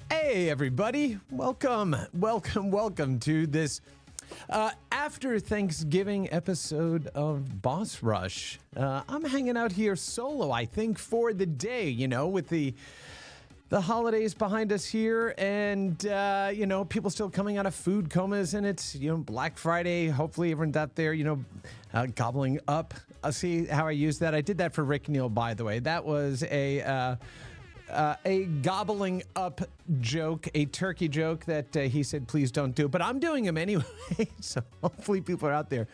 Hey everybody, welcome to this after Thanksgiving episode of Boss Rush. I'm hanging out here solo, I think, for the day, you know, with the holidays behind us here and, you know, people still coming out of food comas, and it's, you know, Black Friday. Hopefully everyone's out there, you know, gobbling up. See how I used that? I did that for Rick Neal, by the way. That was a gobbling up joke, a turkey joke that he said, please don't do. But I'm doing them anyway. So hopefully people are out there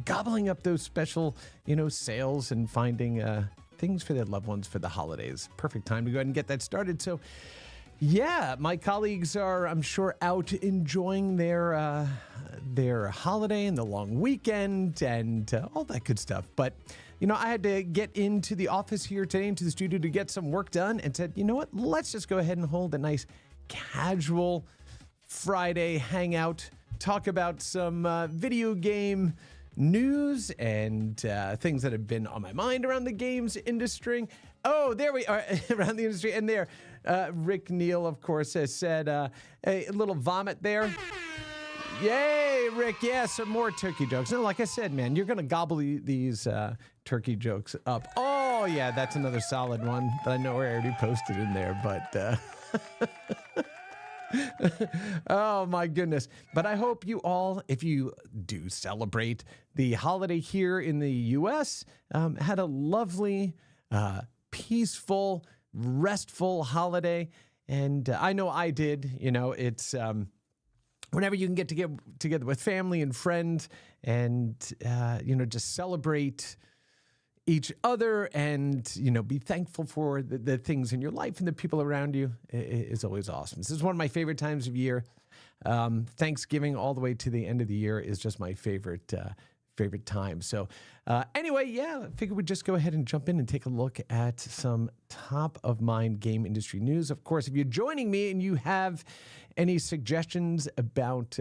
gobbling up those special, you know, sales and finding things for their loved ones for the holidays. Perfect time to go ahead and get that started. So yeah, my colleagues are, I'm sure, out enjoying their holiday and the long weekend and all that good stuff. But you know, I had to get into the office here today, into the studio, to get some work done, and said, you know what, let's just go ahead and hold a nice casual Friday hangout, talk about some video game news and things that have been on my mind around the games industry. Oh, there we are, around the industry. And there, Rick Neal, of course, has said a little vomit there. Yay, Rick. Yeah, some more turkey jokes. No, like I said, man, you're going to gobble these turkey jokes up. Oh, yeah, that's another solid one that I know I already posted in there, but oh, my goodness. But I hope you all, if you do celebrate the holiday here in the U.S., had a lovely, peaceful, restful holiday. And I know I did. You know, it's whenever you can get together with family and friends and, you know, just celebrate each other and, you know, be thankful for the things in your life and the people around you is always awesome. This is one of my favorite times of year. Thanksgiving all the way to the end of the year is just my favorite time. So anyway, yeah, I figured we'd just go ahead and jump in and take a look at some top of mind game industry news. Of course, if you're joining me and you have any suggestions about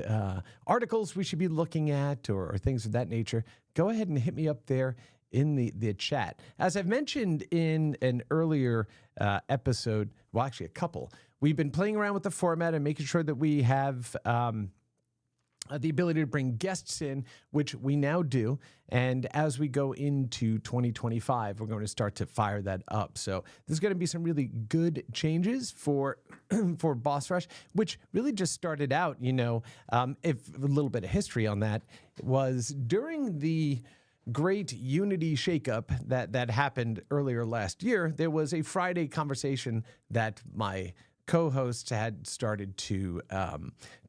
articles we should be looking at or things of that nature, go ahead and hit me up there in the chat. As I've mentioned in an earlier episode, well, actually a couple, we've been playing around with the format and making sure that we have the ability to bring guests in, which we now do. And as we go into 2025, we're going to start to fire that up. So there's going to be some really good changes for for Boss Rush, which really just started out, you know, if a little bit of history on that was during the great Unity shakeup that happened earlier last year. There was a Friday conversation that my co-hosts had started to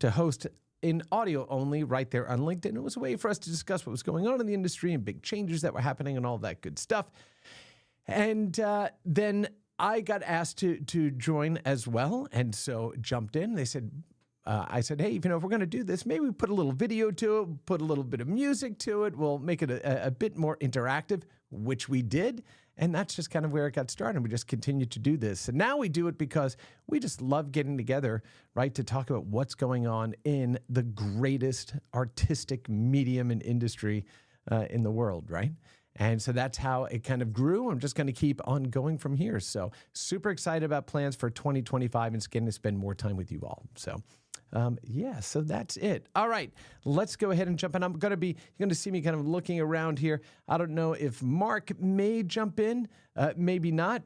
host in audio only right there on LinkedIn. It was a way for us to discuss what was going on in the industry and big changes that were happening and all that good stuff. And then I got asked to join as well, and so jumped in. They said, I said, hey, if we're going to do this, maybe we put a little video to it, put a little bit of music to it. We'll make it a bit more interactive, which we did. And that's just kind of where it got started. We just continued to do this. And now we do it because we just love getting together, right, to talk about what's going on in the greatest artistic medium and industry in the world, right? And so that's how it kind of grew. I'm just going to keep on going from here. So super excited about plans for 2025 and getting to spend more time with you all. So yeah, so that's it. All right, let's go ahead and jump in. You're going to see me kind of looking around here. I don't know if Mark may jump in, maybe not.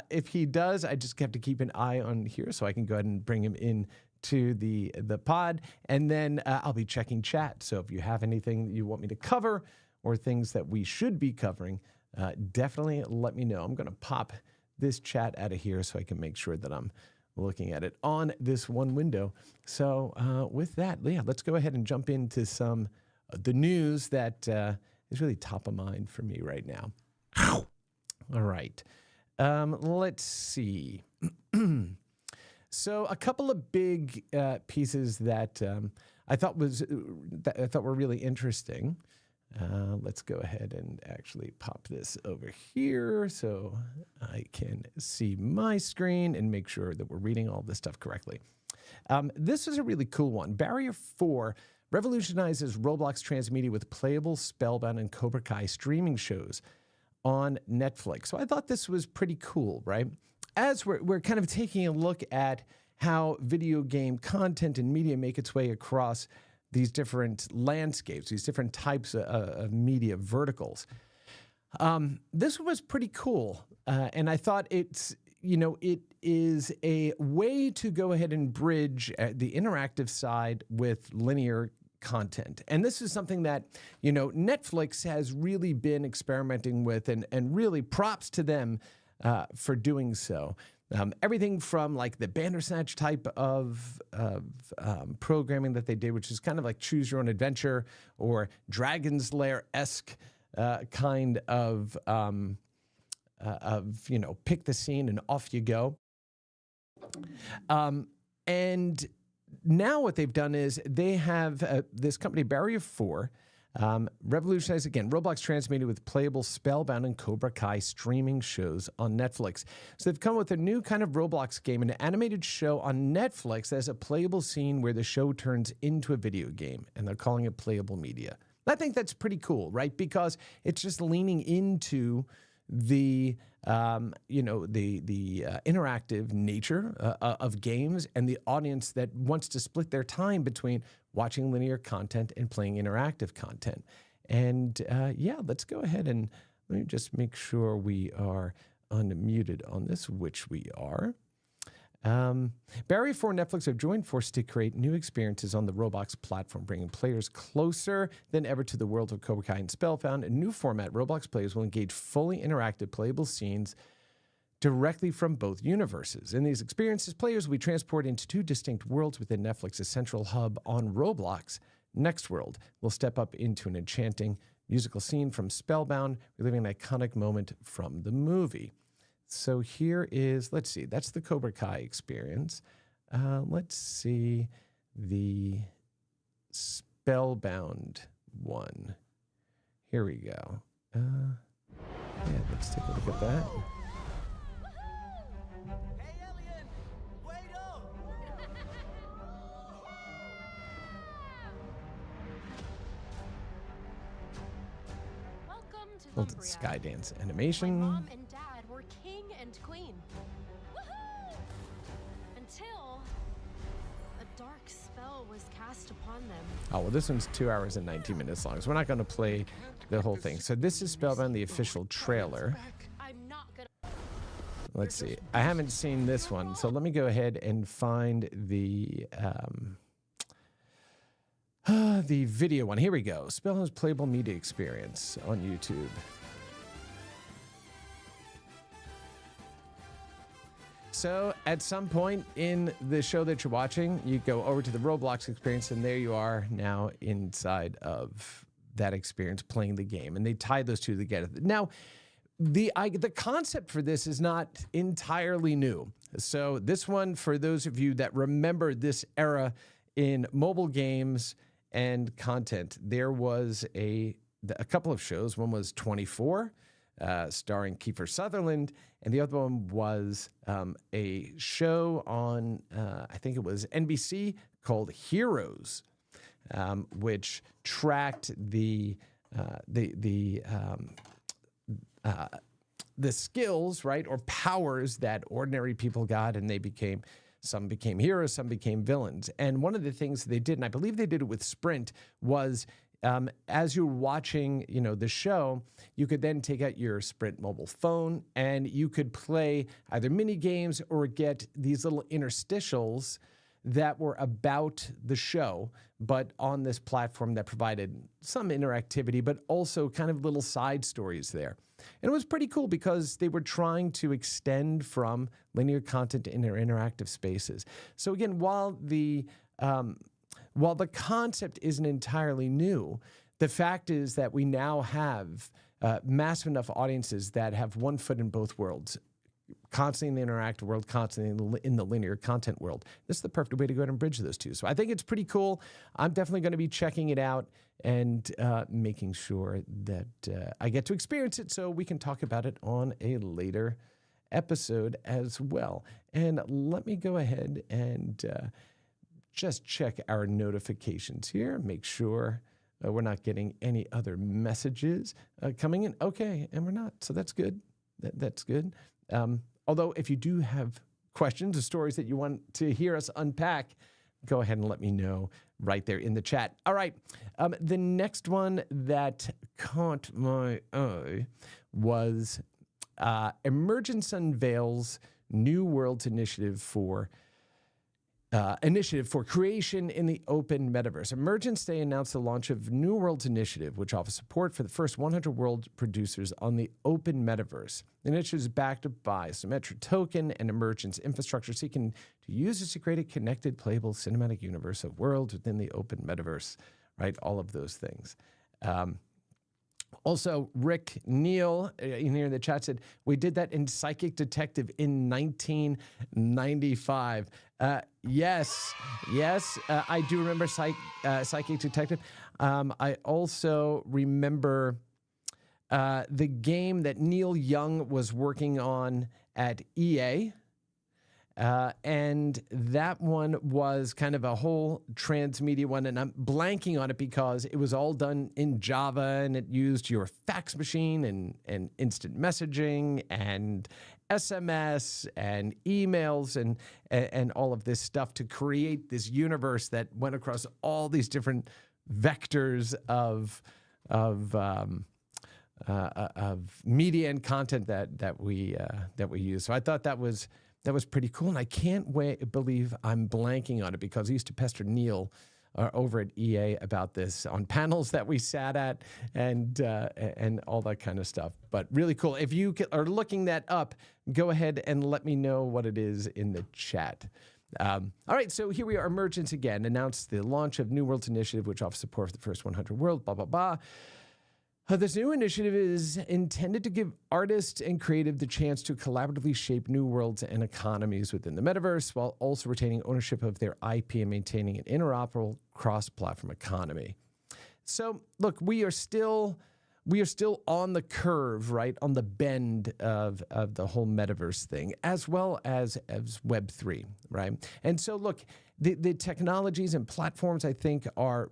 If he does, I just have to keep an eye on here so I can go ahead and bring him in to the pod. And then I'll be checking chat. So if you have anything that you want me to cover or things that we should be covering, definitely let me know. I'm going to pop this chat out of here so I can make sure that I'm looking at it on this one window. So with that, yeah, let's go ahead and jump into some the news that is really top of mind for me right now. All right, let's see. So a couple of big pieces that I thought were really interesting. Let's go ahead and actually pop this over here so I can see my screen and make sure that we're reading all this stuff correctly. This is a really cool one. Barrier 4 revolutionizes Roblox transmedia with playable, Spellbound, and Cobra Kai streaming shows on Netflix. So I thought this was pretty cool, right? As we're kind of taking a look at how video game content and media make its way across these different landscapes, these different types of media verticals. This was pretty cool. And I thought it is a way to go ahead and bridge the interactive side with linear content. And this is something that, Netflix has really been experimenting with, and really props to them for doing so. Everything from like the Bandersnatch type of programming that they did, which is kind of like choose your own adventure, or Dragon's Lair-esque kind of pick the scene and off you go. And now what they've done is they have this company, Barrier 4, revolutionize again Roblox transmedia with playable, Spellbound, and Cobra Kai streaming shows on Netflix. So they've come with a new kind of Roblox game, an animated show on Netflix that has a playable scene where the show turns into a video game, and they're calling it playable media. I think that's pretty cool, right? Because it's just leaning into the interactive nature of games, and the audience that wants to split their time between watching linear content and playing interactive content. And yeah, let's go ahead and let me just make sure we are unmuted on this, which we are. Barrier 4 and Netflix have joined forces to create new experiences on the Roblox platform, bringing players closer than ever to the world of Cobra Kai and Spellbound. A new format, Roblox players will engage fully interactive playable scenes directly from both universes. In these experiences, players will be transported into two distinct worlds within Netflix's central hub on Roblox. Next World will step up into an enchanting musical scene from Spellbound, reliving an iconic moment from the movie. So here is, let's see, that's the Cobra Kai experience. Let's see the Spellbound one. Here we go. Yeah, let's take a look at that. Hey, alien! Wait up! Welcome to Little Lumbria. Skydance My animation. mom and dad were king and queen. Woohoo! Until a dark spell was cast upon them. Oh, well, this one's 2 hours and 19 minutes long, so we're not going to play the whole thing. So this is Spellbound, the official trailer. I'm not gonna. Let's see. I haven't seen this one, so let me go ahead and find the video one. Here we go. Spellbound's playable media experience on YouTube. So at some point in the show that you're watching, you go over to the Roblox experience, and there you are now inside of that experience playing the game. And they tie those two together. Now, the concept for this is not entirely new. So this one, for those of you that remember this era in mobile games and content. There was a couple of shows. One was 24, starring Kiefer Sutherland, and the other one was a show on, I think it was NBC, called Heroes, which tracked the skills, right, or powers that ordinary people got, and some became heroes, some became villains. And one of the things they did, and I believe they did it with Sprint, was as you're watching, the show, you could then take out your Sprint mobile phone and you could play either mini games or get these little interstitials that were about the show, but on this platform that provided some interactivity, but also kind of little side stories there. And it was pretty cool because they were trying to extend from linear content to interactive spaces. So again, while the concept isn't entirely new, the fact is that we now have massive enough audiences that have one foot in both worlds, constantly in the interactive world, constantly in the linear content world. This is the perfect way to go ahead and bridge those two. So I think it's pretty cool. I'm definitely going to be checking it out and making sure that I get to experience it so we can talk about it on a later episode as well. And let me go ahead and just check our notifications here, make sure we're not getting any other messages coming in. Okay, and we're not, so that's good. That's good. Although if you do have questions or stories that you want to hear us unpack, go ahead and let me know right there in the chat. All right, the next one that caught my eye was Emergence unveils New Worlds initiative for creation in the open metaverse. Emergence Day announced the launch of New Worlds Initiative, which offers support for the first 100 world producers on the open metaverse. The initiative is backed by Symmetra Token and Emergence infrastructure, seeking to users to create a connected, playable cinematic universe of worlds within the open metaverse, right? All of those things. Also, Rick Neal in here in the chat said, we did that in Psychic Detective in 1995. Yes, I do remember Psychic Detective. I also remember the game that Neil Young was working on at EA. And that one was kind of a whole transmedia one, and I'm blanking on it because it was all done in Java, and it used your fax machine and instant messaging and SMS and emails and all of this stuff to create this universe that went across all these different vectors of media and content that we use. So I thought that was pretty cool, and I can't believe I'm blanking on it because I used to pester Neil over at EA about this on panels that we sat at and all that kind of stuff. But really cool. If you are looking that up, go ahead and let me know what it is in the chat. All right, so here we are. Emergence again announced the launch of New Worlds Initiative, which offers support for the first 100 world, blah, blah, blah. This new initiative is intended to give artists and creative the chance to collaboratively shape new worlds and economies within the metaverse while also retaining ownership of their IP and maintaining an interoperable cross-platform economy. So, look, we are still on the curve, right, on the bend of the whole metaverse thing, as well as Web3, right? And so, look, the technologies and platforms, I think, are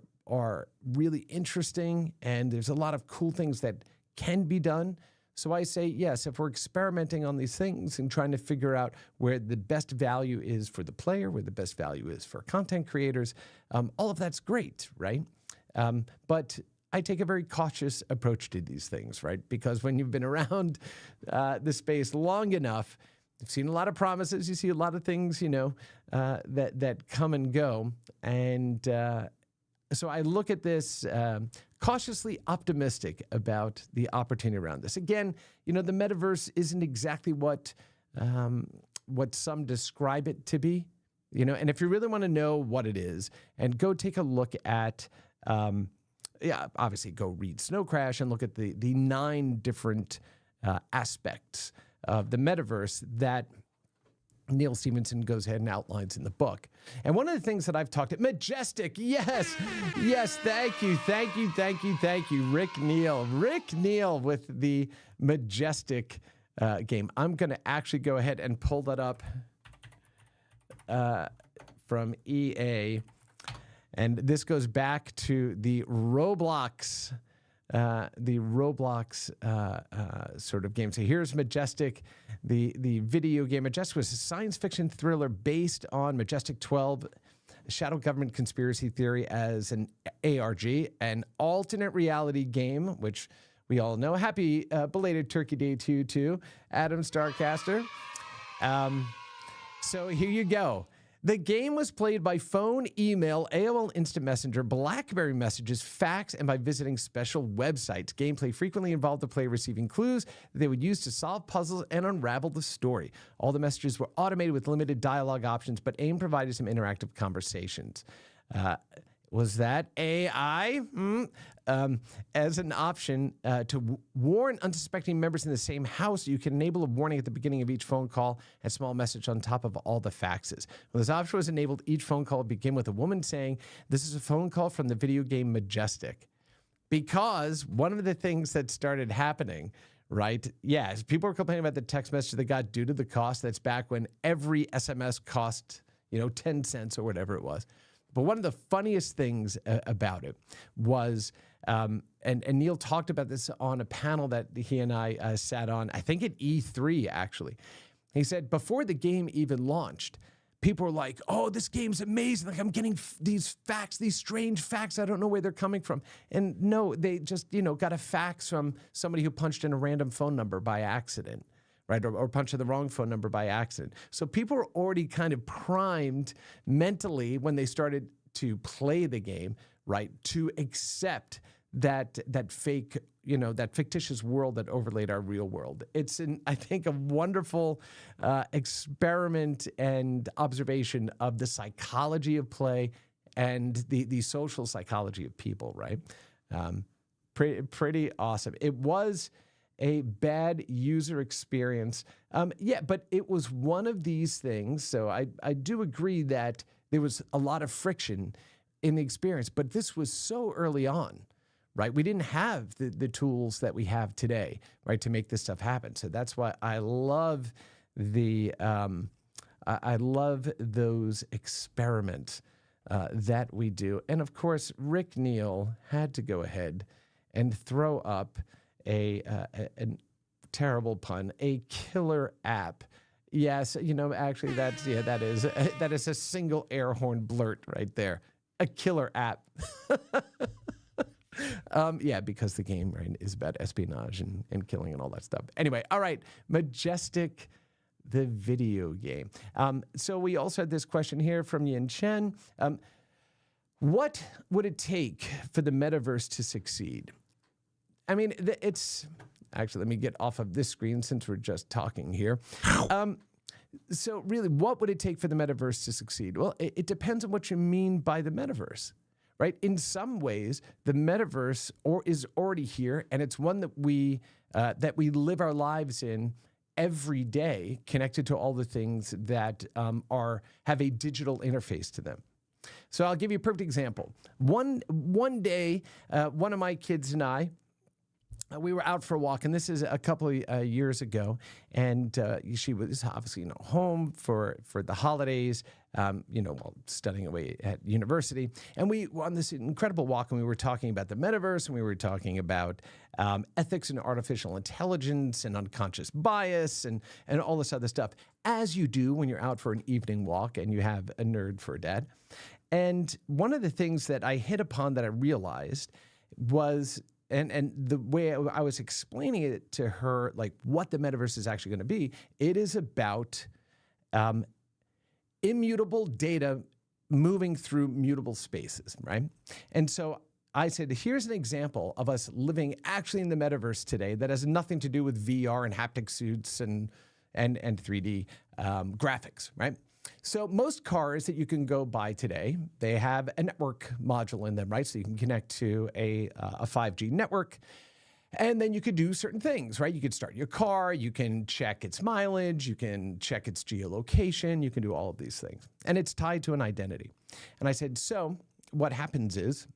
really interesting, and there's a lot of cool things that can be done. So I say, yes, if we're experimenting on these things and trying to figure out where the best value is for the player, where the best value is for content creators, all of that's great, right? But I take a very cautious approach to these things, right? Because when you've been around the space long enough, you've seen a lot of promises, you see a lot of things, that come and go, and so I look at this cautiously optimistic about the opportunity around this. Again, the metaverse isn't exactly what some describe it to be, and if you really want to know what it is, and go take a look at, obviously go read Snow Crash and look at the 9 different aspects of the metaverse that Neil Stephenson goes ahead and outlines in the book. And one of the things that I've talked about, Majestic, yes, thank you, Rick Neal with the Majestic game. I'm going to actually go ahead and pull that up from EA. And this goes back to the Roblox sort of game. So here's Majestic, the video game. Majestic was a science fiction thriller based on Majestic 12, Shadow Government Conspiracy Theory as an ARG, an alternate reality game, which we all know. Happy belated Turkey Day to you too, Adam Starcaster. So here you go. The game was played by phone, email, AOL Instant Messenger, BlackBerry messages, fax, and by visiting special websites. Gameplay frequently involved the player receiving clues that they would use to solve puzzles and unravel the story. All the messages were automated with limited dialogue options, but AIM provided some interactive conversations. Was that AI? As an option to warn unsuspecting members in the same house, you can enable a warning at the beginning of each phone call and a small message on top of all the faxes. When this option was enabled, each phone call would begin with a woman saying, "This is a phone call from the video game Majestic." Because one of the things that started happening, right? Yes, people were complaining about the text message they got due to the cost. That's back when every SMS cost, 10 cents or whatever it was. But one of the funniest things about it was, and Neil talked about this on a panel that he and I sat on, I think at E3 actually. He said before the game even launched, people were like, "Oh, this game's amazing. Like I'm getting these strange facts. I don't know where they're coming from." And no, they just, got a fax from somebody who punched in a random phone number by accident. Right, or punch in the wrong phone number by accident. So people were already kind of primed mentally when they started to play the game, right, to accept that fake, that fictitious world that overlaid our real world. It's, I think, a wonderful experiment and observation of the psychology of play and the social psychology of people, right? Pretty awesome. It was a bad user experience. But it was one of these things. So I do agree that there was a lot of friction in the experience, but this was so early on, right? We didn't have the tools that we have today, right, to make this stuff happen. So that's why I love I love those experiments that we do. And of course, Rick Neal had to go ahead and throw up a terrible pun, a killer app. Yes, actually that is a single air horn blurt right there. A killer app. Because the game, right, is about espionage and killing and all that stuff. Anyway, all right, Majestic, the video game. So we also had this question here from Yin Chen. What would it take for the metaverse to succeed? I mean, it's actually, let me get off of this screen since we're just talking here. So really, what would it take for the metaverse to succeed? Well, it depends on what you mean by the metaverse, right? In some ways, the metaverse is already here, and it's one that we live our lives in every day, connected to all the things that have a digital interface to them. So I'll give you a perfect example. One day, one of my kids and I, we were out for a walk, and this is a couple of years ago, and she was obviously home for the holidays, while studying away at university. And we were on this incredible walk, and we were talking about the metaverse, and we were talking about ethics and artificial intelligence and unconscious bias and all this other stuff, as you do when you're out for an evening walk and you have a nerd for a dad. And one of the things that I hit upon that I realized was, and the way I was explaining it to her, like what the metaverse is actually going to be, it is about immutable data moving through mutable spaces, right? And so I said, here's an example of us living actually in the metaverse today that has nothing to do with VR and haptic suits and 3D graphics, right? So most cars that you can go buy today, they have a network module in them, right? So you can connect to a 5G network. And then you could do certain things, right? You could start your car, you can check its mileage, you can check its geolocation, you can do all of these things. And it's tied to an identity. And I said, so what happens is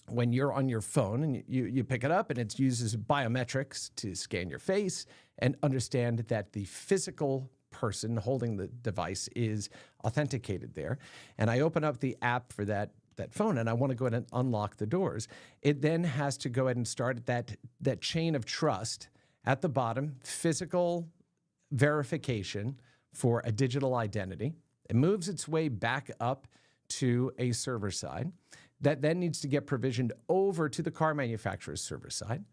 when you're on your phone and you pick it up and it uses biometrics to scan your face and understand that the physical person holding the device is authenticated there. And I open up the app for that phone and I want to go ahead and unlock the doors. It then has to go ahead and start that chain of trust at the bottom, physical verification for a digital identity. It moves its way back up to a server side that then needs to get provisioned over to the car manufacturer's server side.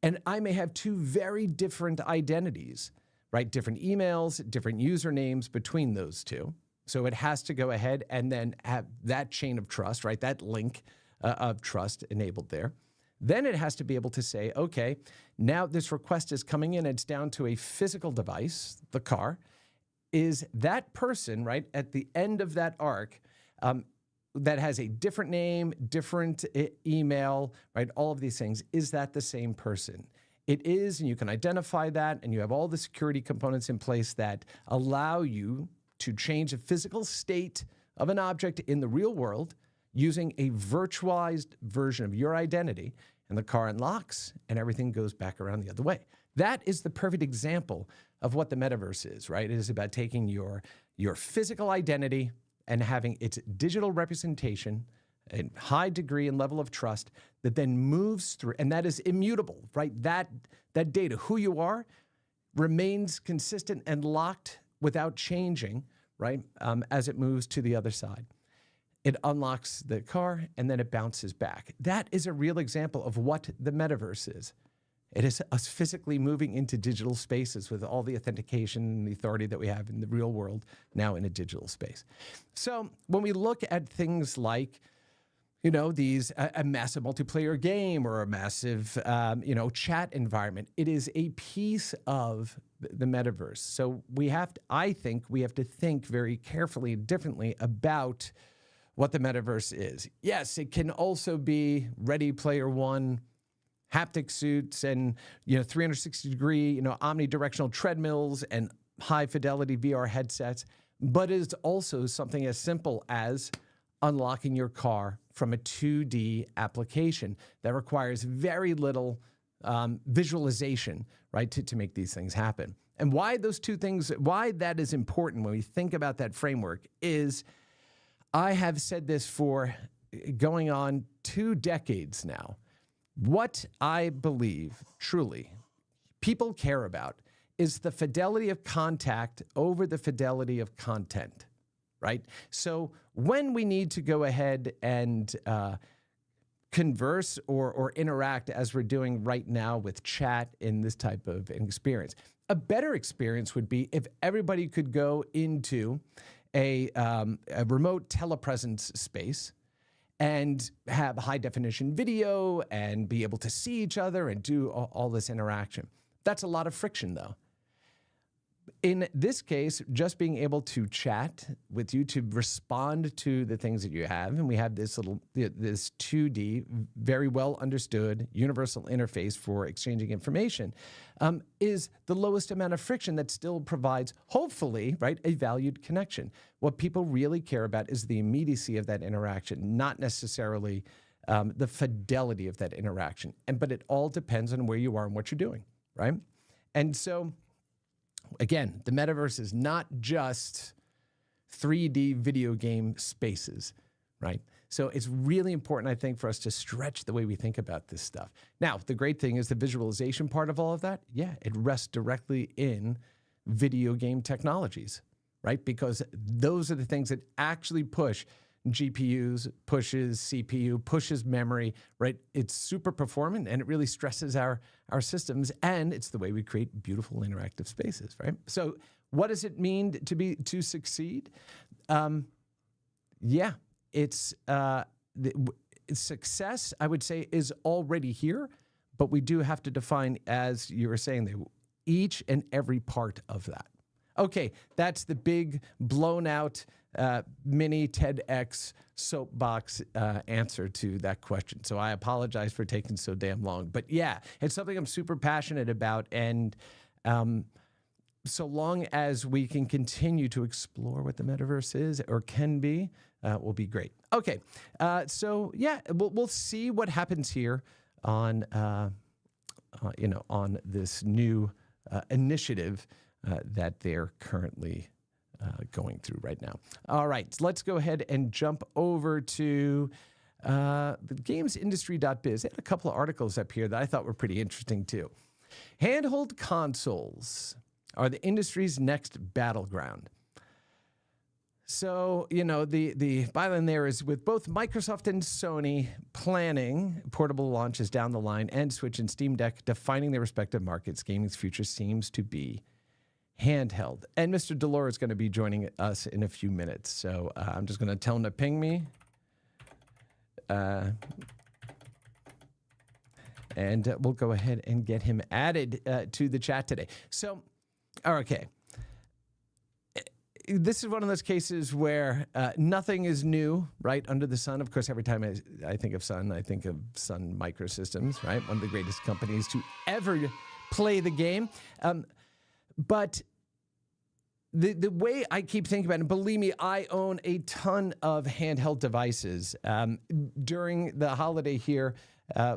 And I may have two very different identities, right? Different emails, different usernames between those two. So it has to go ahead and then have that chain of trust, right? That link of trust enabled there. Then it has to be able to say, okay, now this request is coming in. It's down to a physical device, the car. Is that person, right, at the end of that arc that has a different name, different email, right? All of these things. Is that the same person? It is, and you can identify that, and you have all the security components in place that allow you to change the physical state of an object in the real world using a virtualized version of your identity, and the car unlocks and everything goes back around the other way. That is the perfect example of what the metaverse is, right? It is about taking your physical identity and having its digital representation, a high degree and level of trust that then moves through, and that is immutable, right? That data, who you are, remains consistent and locked without changing, right, as it moves to the other side. It unlocks the car, and then it bounces back. That is a real example of what the metaverse is. It is us physically moving into digital spaces with all the authentication and the authority that we have in the real world now in a digital space. So when we look at things like, you know, a massive multiplayer game or a massive, chat environment, it is a piece of the metaverse. So I think we have to think very carefully and differently about what the metaverse is. Yes, it can also be Ready Player One, haptic suits and, 360-degree, omnidirectional treadmills and high-fidelity VR headsets, but it's also something as simple as unlocking your car from a 2D application that requires very little visualization, right, to make these things happen. And why that is important when we think about that framework is, I have said this for going on 2 decades now. What I believe truly people care about is the fidelity of contact over the fidelity of content, right? So when we need to go ahead and converse or interact as we're doing right now with chat in this type of experience, a better experience would be if everybody could go into a remote telepresence space and have high definition video and be able to see each other and do all this interaction. That's a lot of friction though. In this case, just being able to chat with you, to respond to the things that you have, and we have this 2D, very well understood universal interface for exchanging information, is the lowest amount of friction that still provides, hopefully, right, a valued connection. What people really care about is the immediacy of that interaction, not necessarily the fidelity of that interaction. But it all depends on where you are and what you're doing, right? And so, again, the metaverse is not just 3D video game spaces, right? So it's really important, I think, for us to stretch the way we think about this stuff. Now, the great thing is the visualization part of all of that, yeah, it rests directly in video game technologies, right? Because those are the things that actually push GPUs, pushes CPU, pushes memory, right? It's super performant and it really stresses our systems, and it's the way we create beautiful interactive spaces, right? So what does it mean to succeed? It's success, I would say, is already here, but we do have to define, as you were saying, each and every part of that. Okay, that's the big blown out mini TEDx soapbox answer to that question. So I apologize for taking so damn long. But yeah, it's something I'm super passionate about. And so long as we can continue to explore what the metaverse is or can be, will be great. Okay, so yeah, we'll see what happens here on on this new initiative that they're currently going through right now. All right, so let's go ahead and jump over to the gamesindustry.biz. They had a couple of articles up here that I thought were pretty interesting too. Handheld consoles are the industry's next battleground. So, the byline there is with both Microsoft and Sony planning portable launches down the line and Switch and Steam Deck defining their respective markets, gaming's future seems to be handheld. And Mr. Delore is going to be joining us in a few minutes. So I'm just going to tell him to ping me. And we'll go ahead and get him added to the chat today. So, okay. This is one of those cases where nothing is new, right, under the sun. Of course, every time I think of Sun, I think of Sun Microsystems, right? One of the greatest companies to ever play the game. But the way I keep thinking about it, and believe me, I own a ton of handheld devices. During the holiday here,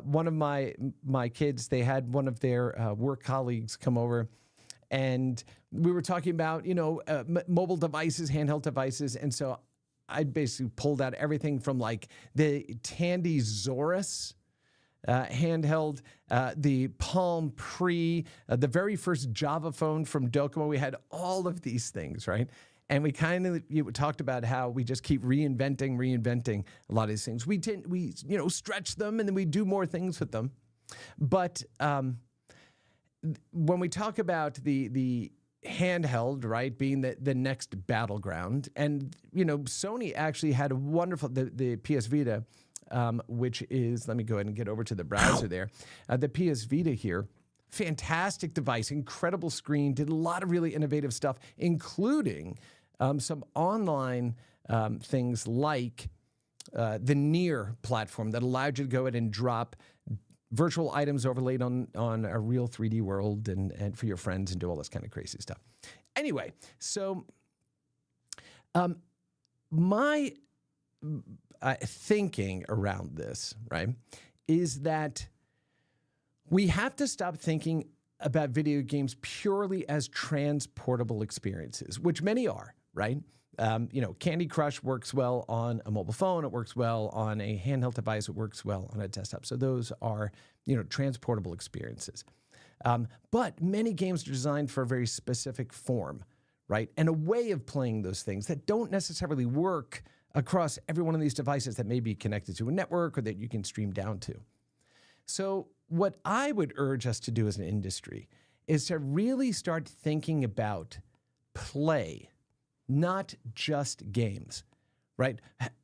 one of my kids, they had one of their work colleagues come over, and we were talking about, mobile devices, handheld devices. And so I basically pulled out everything from like the Tandy Zorus handheld, the Palm Pre, the very first Java phone from Docomo. We had all of these things, right? And we kind of talked about how we just keep reinventing a lot of these things. We stretch them and then we do more things with them. But when we talk about the handheld, right, being the next battleground, and Sony actually had a wonderful the PS Vita, which is, let me go ahead and get over to the browser there. The PS Vita here, fantastic device, incredible screen, did a lot of really innovative stuff, including some online things like the Near platform that allowed you to go ahead and drop virtual items overlaid on a real 3D world and for your friends and do all this kind of crazy stuff. Anyway, so my thinking around this, right, is that we have to stop thinking about video games purely as transportable experiences, which many are, right? Candy Crush works well on a mobile phone. It works well on a handheld device. It works well on a desktop. So those are, transportable experiences. But many games are designed for a very specific form, right? And a way of playing those things that don't necessarily work across every one of these devices that may be connected to a network or that you can stream down to. So what I would urge us to do as an industry is to really start thinking about play, not just games, right?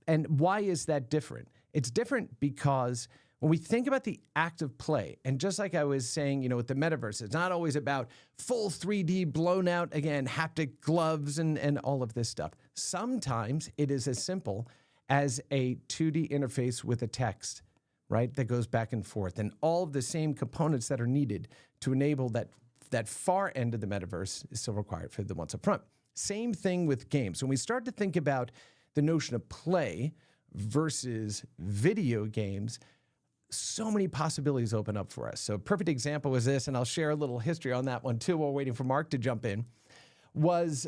And why is that different? It's different because when we think about the act of play, and just like I was saying, with the metaverse, it's not always about full 3D, blown out, again, haptic gloves and all of this stuff. Sometimes it is as simple as a 2D interface with a text, right, that goes back and forth, and all of the same components that are needed to enable that far end of the metaverse is still required for the ones up front. Same thing with games. When we start to think about the notion of play versus video games, so many possibilities open up for us. So a perfect example was this, and I'll share a little history on that one too while waiting for Mark to jump in, was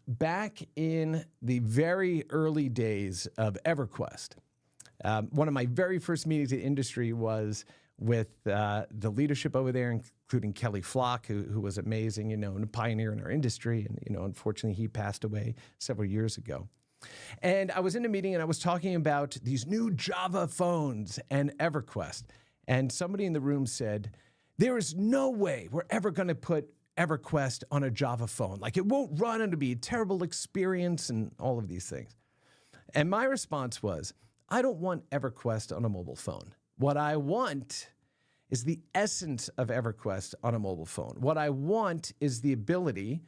back in the very early days of EverQuest. One of my very first meetings in industry was with the leadership over there, including Kelly Flock, who was amazing, and a pioneer in our industry. And, unfortunately, he passed away several years ago. And I was in a meeting and I was talking about these new Java phones and EverQuest. And somebody in the room said, there is no way we're ever going to put EverQuest on a Java phone. Like, it won't run, it'll be a terrible experience and all of these things. And my response was, I don't want EverQuest on a mobile phone. What I want is the essence of EverQuest on a mobile phone. What I want is the ability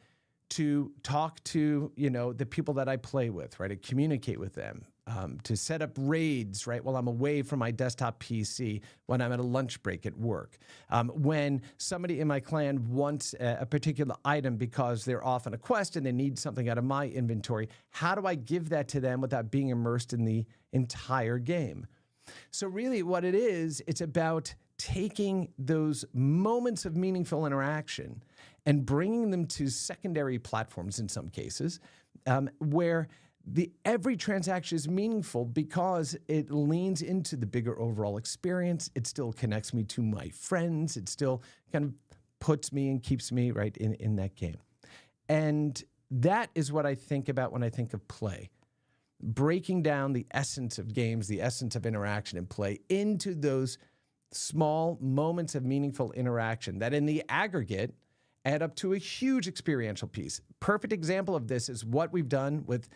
to talk to, the people that I play with, right? To communicate with them, to set up raids, right? While I'm away from my desktop PC, when I'm at a lunch break at work. When somebody in my clan wants a particular item because they're off on a quest and they need something out of my inventory, how do I give that to them without being immersed in the entire game? So really what it is, it's about taking those moments of meaningful interaction and bringing them to secondary platforms in some cases, where every transaction is meaningful because it leans into the bigger overall experience. It still connects me to my friends. It still kind of puts me and keeps me right in that game. And that is what I think about when I think of play. Breaking down the essence of games, the essence of interaction and play into those small moments of meaningful interaction that in the aggregate add up to a huge experiential piece. Perfect example of this is what we've done with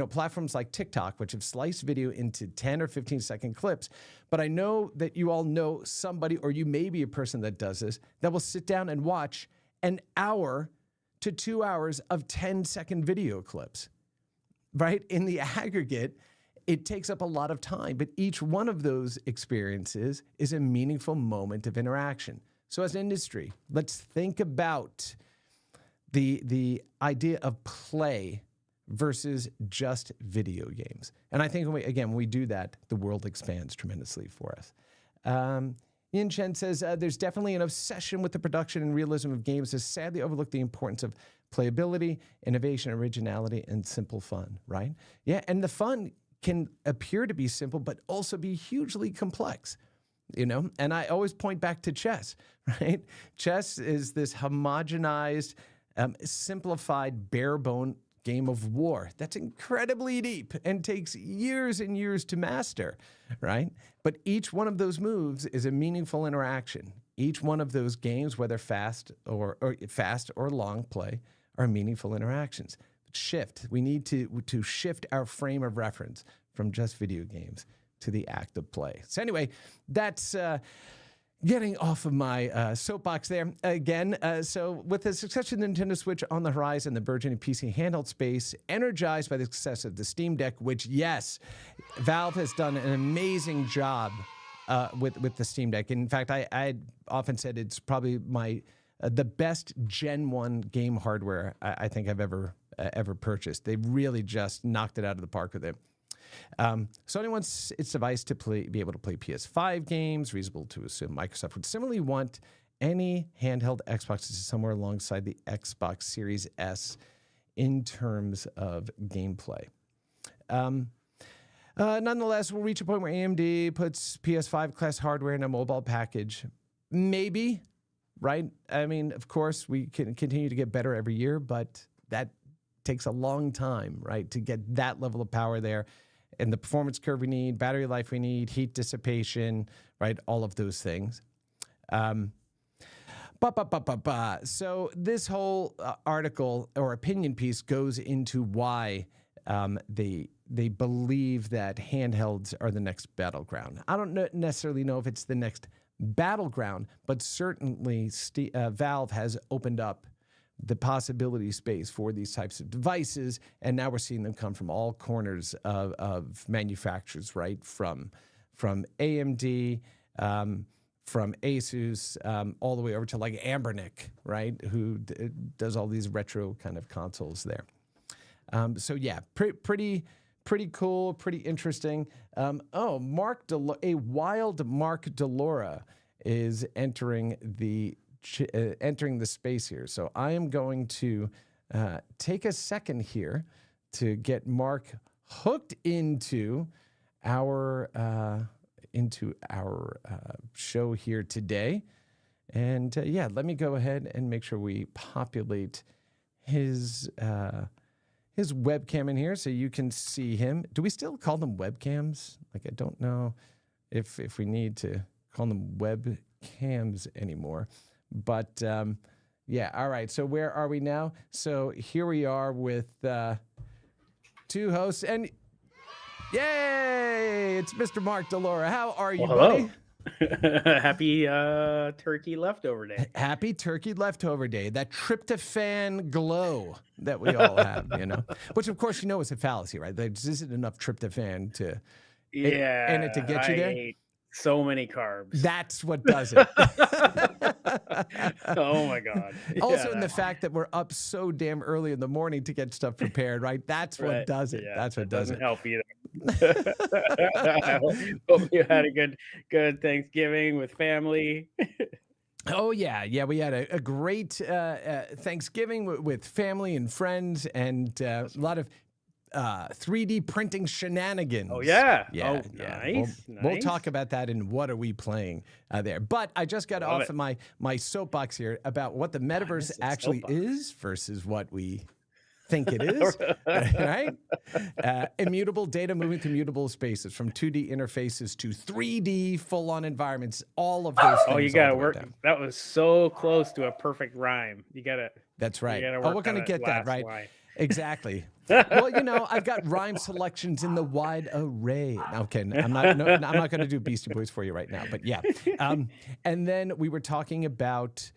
platforms like TikTok, which have sliced video into 10 or 15-second clips. But I know that you all know somebody, or you may be a person that does this, that will sit down and watch an hour to 2 hours of 10-second video clips, right? In the aggregate, it takes up a lot of time, but each one of those experiences is a meaningful moment of interaction. So as an industry, let's think about the idea of play versus just video games. And I think when we do that, the world expands tremendously for us. Yin Chen says, there's definitely an obsession with the production and realism of games to sadly overlook the importance of playability, innovation, originality, and simple fun, right? Yeah, and the fun can appear to be simple, but also be hugely complex. And I always point back to chess, right? Chess is this homogenized, simplified, bare-bone game of war that's incredibly deep and takes years and years to master, right? But each one of those moves is a meaningful interaction. Each one of those games, whether fast or long play, are meaningful interactions. We need to shift our frame of reference from just video games to the act of play. So anyway, that's getting off of my soapbox there again. So with the success of the Nintendo Switch on the horizon, the burgeoning PC handheld space, energized by the success of the Steam Deck, which, yes, Valve has done an amazing job with the Steam Deck. In fact, I often said it's probably the best Gen 1 game hardware I think I've ever purchased. They really just knocked it out of the park with it. Sony wants its device to be able to play PS5 games. Reasonable to assume Microsoft would similarly want any handheld Xbox to somewhere alongside the Xbox Series S in terms of gameplay. Nonetheless, we'll reach a point where AMD puts PS5 class hardware in a mobile package. Maybe, right? I mean, of course, we can continue to get better every year, but that takes a long time, right, to get that level of power there. And the performance curve we need, battery life we need, heat dissipation, right, all of those things. So this whole article or opinion piece goes into why they believe that handhelds are the next battleground. I don't necessarily know if it's the next battleground, but certainly Valve has opened up the possibility space for these types of devices, and now we're seeing them come from all corners of manufacturers, right? From AMD, from Asus, all the way over to like Ambernick, right? Who does all these retro kind of consoles there. So yeah, pretty cool, pretty interesting. A wild Mark Delora is entering the space here. So I am going to take a second here to get Mark hooked into our show here today. And let me go ahead and make sure we populate his webcam in here so you can see him. Do we still call them webcams? Like, I don't know if we need to call them webcams anymore. But all right. So where are we now? So here we are with two hosts, and yay! It's Mr. Mark Delora. How are you, buddy? Happy turkey leftover day. Happy turkey leftover day. That tryptophan glow that we all have, which of course is a fallacy, right? There just isn't enough tryptophan in it to Yeah, get I you there. ate so many carbs. That's what does it. Oh my God. Also, Yeah, in the fact that we're up so damn early in the morning to get stuff prepared, right? That's what right. does it. Yeah, That's what that does doesn't it. help either. I hope you had a good Thanksgiving with family. Oh yeah, we had a great Thanksgiving with family and friends, and a lot of 3D printing shenanigans. Oh yeah. Yeah, Oh, yeah. nice. We'll Nice. talk about that in What Are We Playing there. But I just got Love off it. of my soapbox here about what the metaverse missed the actually soapbox. is versus what we think it is, right? Immutable data moving through mutable spaces, from 2D interfaces to 3D full-on environments, all of those things. Oh, you all gotta the way work. down. That was so close to a perfect rhyme. You gotta. That's You right. gotta Oh, work we're on going to that get that, last right? line. Exactly. Well, I've got rhyme selections in the wide array. Okay, I'm not going to do Beastie Boys for you right now, but yeah. And then we were talking about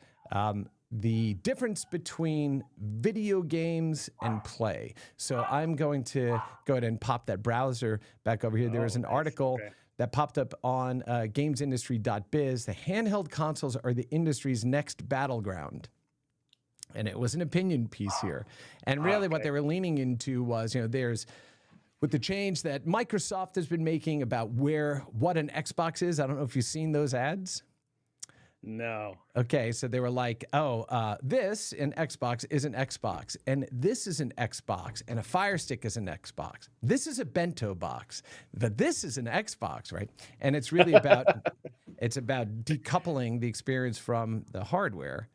the difference between video games and play. So I'm going to go ahead and pop that browser back over here. There was an nice. article Okay. that popped up on gamesindustry.biz. The handheld consoles are the industry's next battleground. And it was an opinion piece here. And really what they were leaning into was, there's with the change that Microsoft has been making about what an Xbox is. I don't know if you've seen those ads. No. Okay, so they were like, this in Xbox is an Xbox, and this is an Xbox, and a Fire Stick is an Xbox. This is a bento box, but this is an Xbox, right? And it's really about decoupling the experience from the hardware.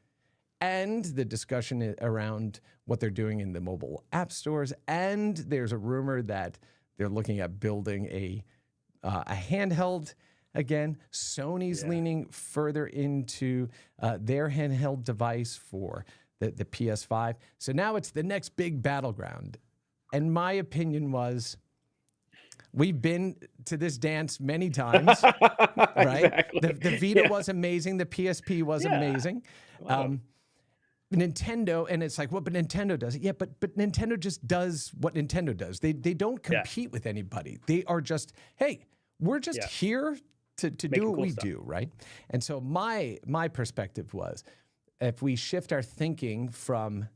And the discussion around what they're doing in the mobile app stores. And there's a rumor that they're looking at building a handheld again. Sony's leaning further into their handheld device for the PS5. So now it's the next big battleground. And my opinion was, we've been to this dance many times, right? Exactly. The Vita was amazing. The PSP was amazing. Nintendo, and it's like, well, but Nintendo does it. Yeah, but Nintendo just does what Nintendo does. They don't compete with anybody. They are just, hey, we're just here to do what we do, right? And so my perspective was, if we shift our thinking from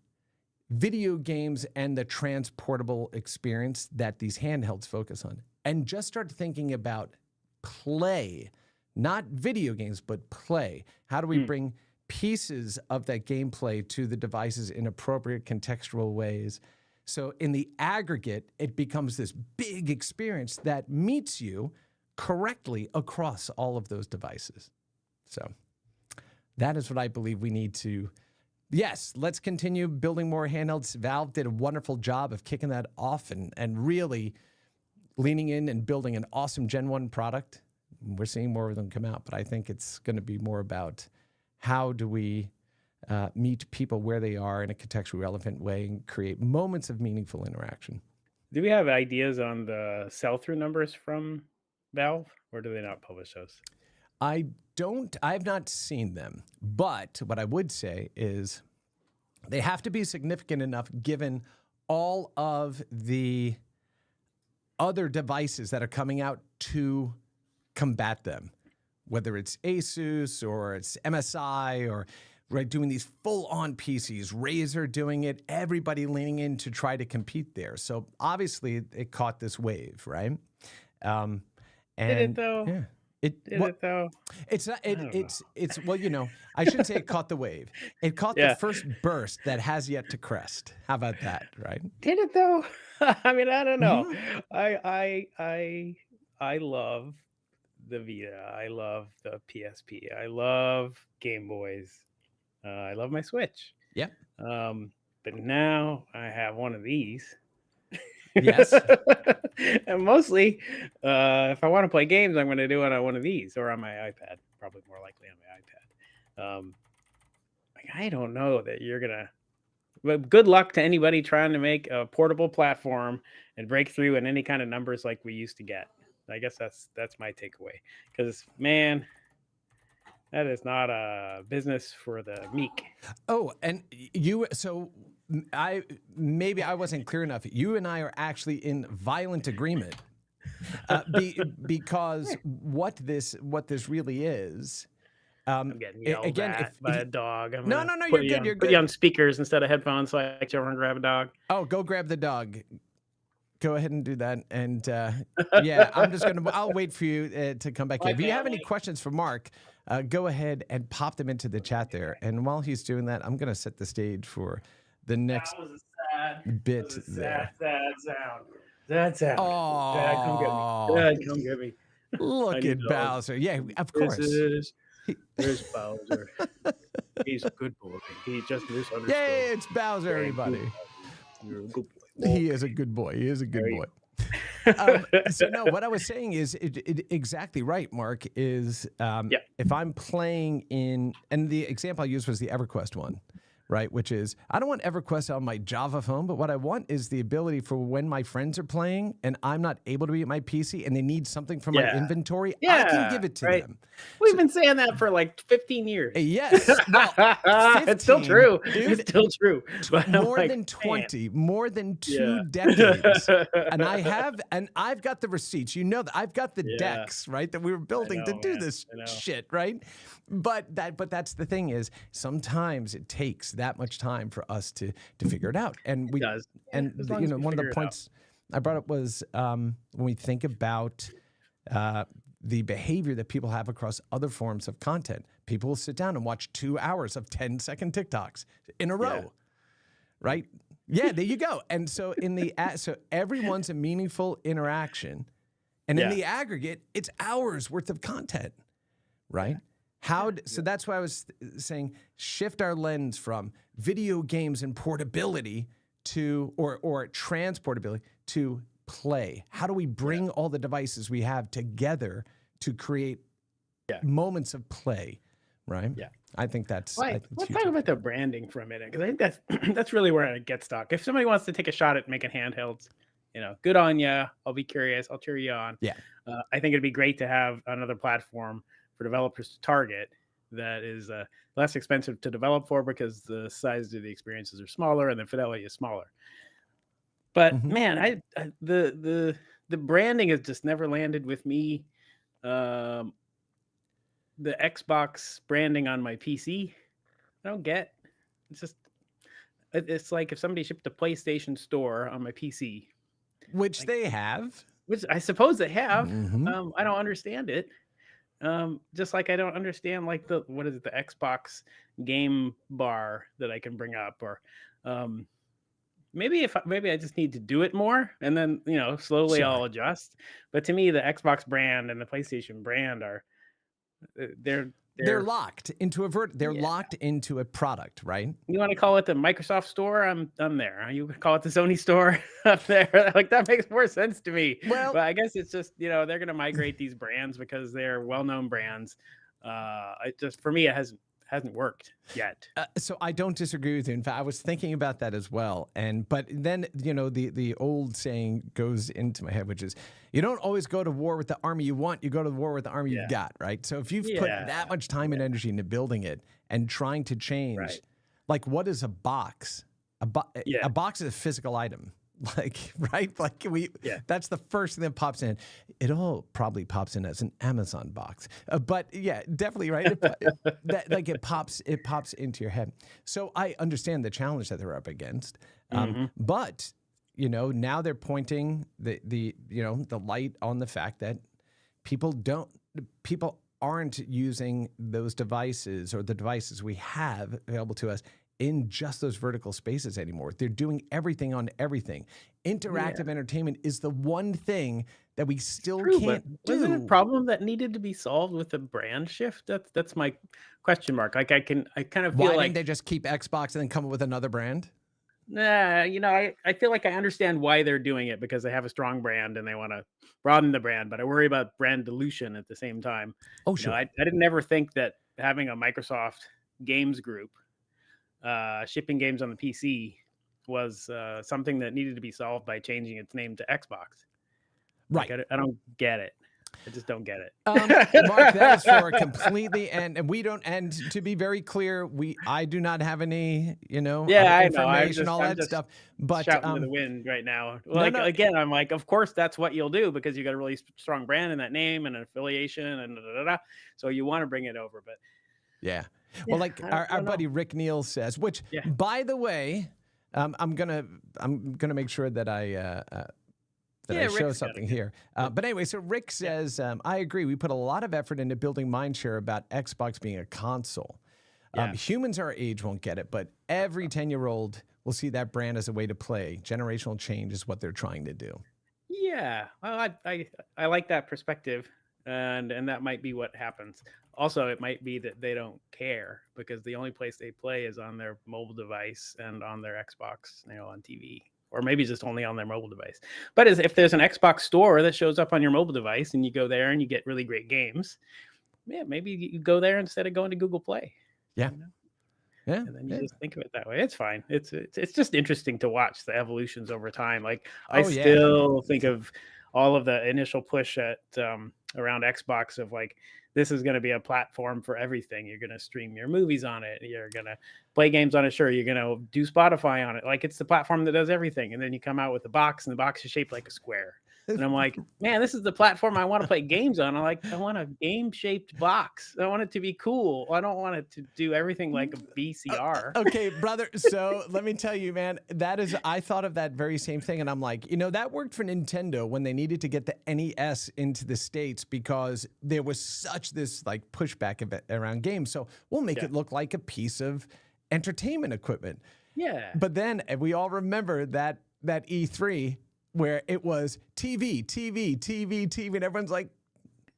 video games and the transportable experience that these handhelds focus on, and just start thinking about play, not video games, but play. How do we bring pieces of that gameplay to the devices in appropriate contextual ways? So in the aggregate, it becomes this big experience that meets you correctly across all of those devices. So that is what I believe we need to. Yes, let's continue building more handhelds. Valve did a wonderful job of kicking that off and really leaning in and building an awesome Gen 1 product. We're seeing more of them come out, but I think it's going to be more about how do we meet people where they are in a contextually relevant way and create moments of meaningful interaction. Do we have ideas on the sell-through numbers from Valve, or do they not publish those? I've not seen them, but what I would say is they have to be significant enough given all of the other devices that are coming out to combat them, whether it's Asus or it's MSI or doing these full-on PCs, Razer doing it, everybody leaning in to try to compete there. So obviously it caught this wave, right? Did it though? Yeah. Did it though? It's not. It's well, I shouldn't say it caught the wave. It caught the first burst that has yet to crest. How about that, right? Did it though? I mean, I don't know. Mm-hmm. I love the Vita. I love the PSP. I love Game Boys. I love my Switch. Yeah. But now I have one of these. Yes. And mostly, if I want to play games, I'm going to do it on one of these or on my iPad. Probably more likely on my iPad. I don't know that you're going to. But good luck to anybody trying to make a portable platform and break through in any kind of numbers like we used to get. I guess that's my takeaway. Because man, That is not a business for the meek. Oh, and I wasn't clear enough. You and I are actually in violent agreement because what this really is. I'm getting yelled Again, at by a dog. I'm no, gonna no, put you're good. You're put you good. on speakers instead of headphones, so I can over and grab a dog. Oh, go grab the dog. Go ahead and do that. And yeah, I'll wait for you to come back My in. If you have any family. questions for Mark, go ahead and pop them into the chat there. And while he's doing that, I'm going to set the stage for the next That was a sad, bit that was a there. sad sound. Sad sound. Oh, Dad, come get me. Dad, come get me. Look need at dogs. Bowser. Yeah, of course. There's Bowser. He's a good boy. He just misunderstood. Yay, it's Bowser, everybody. You're a good boy. He is a good boy. He is a good There you boy. So no, what I was saying is exactly right, Mark, is if I'm playing in, and the example I used was the EverQuest one, right? Which is, I don't want EverQuest on my Java phone, but what I want is the ability for when my friends are playing and I'm not able to be at my PC and they need something from my inventory, I can give it to them. We've been saying that for like 15 years. Yes. Well, 15, it's still true. Dude, It's still true. But more than 20, more than 2 decades. And I've got the receipts. You know that I've got the decks, right, that we were building to do this shit, right? But that's the thing is sometimes it takes that much time for us to figure it out. And it does. And you know, one of the points I brought up was when we think about the behavior that people have across other forms of content. People will sit down and watch 2 hours of 10-second TikToks in a row, right? Yeah, there you go. And so so everyone's a meaningful interaction, and in the aggregate, it's hours worth of content, right? So that's why I was saying shift our lens from video games and portability to or transportability to play. How do we bring all the devices we have together to create moments of play, right? Yeah, I think that's. Let's talk about the branding for a minute, because I think that's really where I get stuck. If somebody wants to take a shot at making handhelds, good on you. I'll be curious. I'll cheer you on. Yeah, I think it'd be great to have another platform for developers to target that is less expensive to develop for, because the size of the experiences are smaller and the fidelity is smaller. But man, the branding has just never landed with me. The Xbox branding on my PC, I don't get. It's like if somebody shipped a PlayStation Store on my PC, which they have, which I suppose they have. I don't understand it. Just like I don't understand like the Xbox game bar that I can bring up, or maybe I just need to do it more, and then slowly I'll adjust. But to me, the Xbox brand and the PlayStation brand are they're locked into they're locked into a product, right? You want to call it the Microsoft Store? I'm there. You call it the Sony Store? I'm there. Like, that makes more sense to me. Well, but I guess it's just they're going to migrate these brands because they're well-known brands. For me, it hasn't worked yet. So I don't disagree with you. In fact, I was thinking about that as well. But then, the old saying goes into my head, which is, you don't always go to war with the army you want, you go to war with the army you've got, right? So if you've put that much time and energy into building it and trying to change, like, what is a box? A box is a physical item. Like, right? Like that's the first thing that pops in. It all probably pops in as an Amazon box, but yeah, definitely, right? It pops into your head. So I understand the challenge that they're up against, but now they're pointing the light on the fact that people aren't using those devices or the devices we have available to us in just those vertical spaces anymore. They're doing everything on everything. Interactive entertainment is the one thing that we still can't do. Wasn't it a problem that needed to be solved with a brand shift? That's my question mark. Like, I kind of feel Why didn't they just keep Xbox and then come up with another brand? Nah, I feel like I understand why they're doing it, because they have a strong brand and they want to broaden the brand, but I worry about brand dilution at the same time. Oh, sure. I didn't ever think that having a Microsoft games group shipping games on the PC was something that needed to be solved by changing its name to Xbox. Right. Like, I don't get it. I just don't get it. Mark, that is for completely, and we don't. And to be very clear, I do not have any, Yeah, I know. information, all I'm that just stuff. But shouting to the wind right now. no, Like no, again, I'm like, of course that's what you'll do because you got a really strong brand and that name and an affiliation and da, da, da, da. So you want to bring it over, but yeah. Well, like I our don't know. buddy Rick Neal says, which, Yeah. by the way, I'm gonna make sure that I Yeah, show Rick's got something it. here. But anyway, so Rick says, I agree. We put a lot of effort into building mindshare about Xbox being a console. Yeah. Humans our age won't get it, but every 10-year-old will see that brand as a way to play. Generational change is what they're trying to do. Yeah, well, I like that perspective, and that might be what happens. Also, it might be that they don't care because the only place they play is on their mobile device and on their Xbox, on TV, or maybe just only on their mobile device. But if there's an Xbox store that shows up on your mobile device and you go there and you get really great games, yeah, maybe you go there instead of going to Google Play. Yeah. Yeah. And then you just think of it that way. It's fine. It's just interesting to watch the evolutions over time. Like I still think of all of the initial push at around Xbox of like, this is going to be a platform for everything. You're going to stream your movies on it. You're going to play games on it. Sure. You're going to do Spotify on it. Like it's the platform that does everything. And then you come out with the box and the box is shaped like a square. And I'm like, man, this is the platform I want to play games on. I want a game-shaped box. I want it to be cool. I don't want it to do everything like a VCR. Okay, brother. So let me tell you, man, I thought of that very same thing. And I'm like, that worked for Nintendo when they needed to get the NES into the States because there was such this like pushback around games. So we'll make it look like a piece of entertainment equipment. Yeah. But then we all remember that E3 where it was TV, and everyone's like,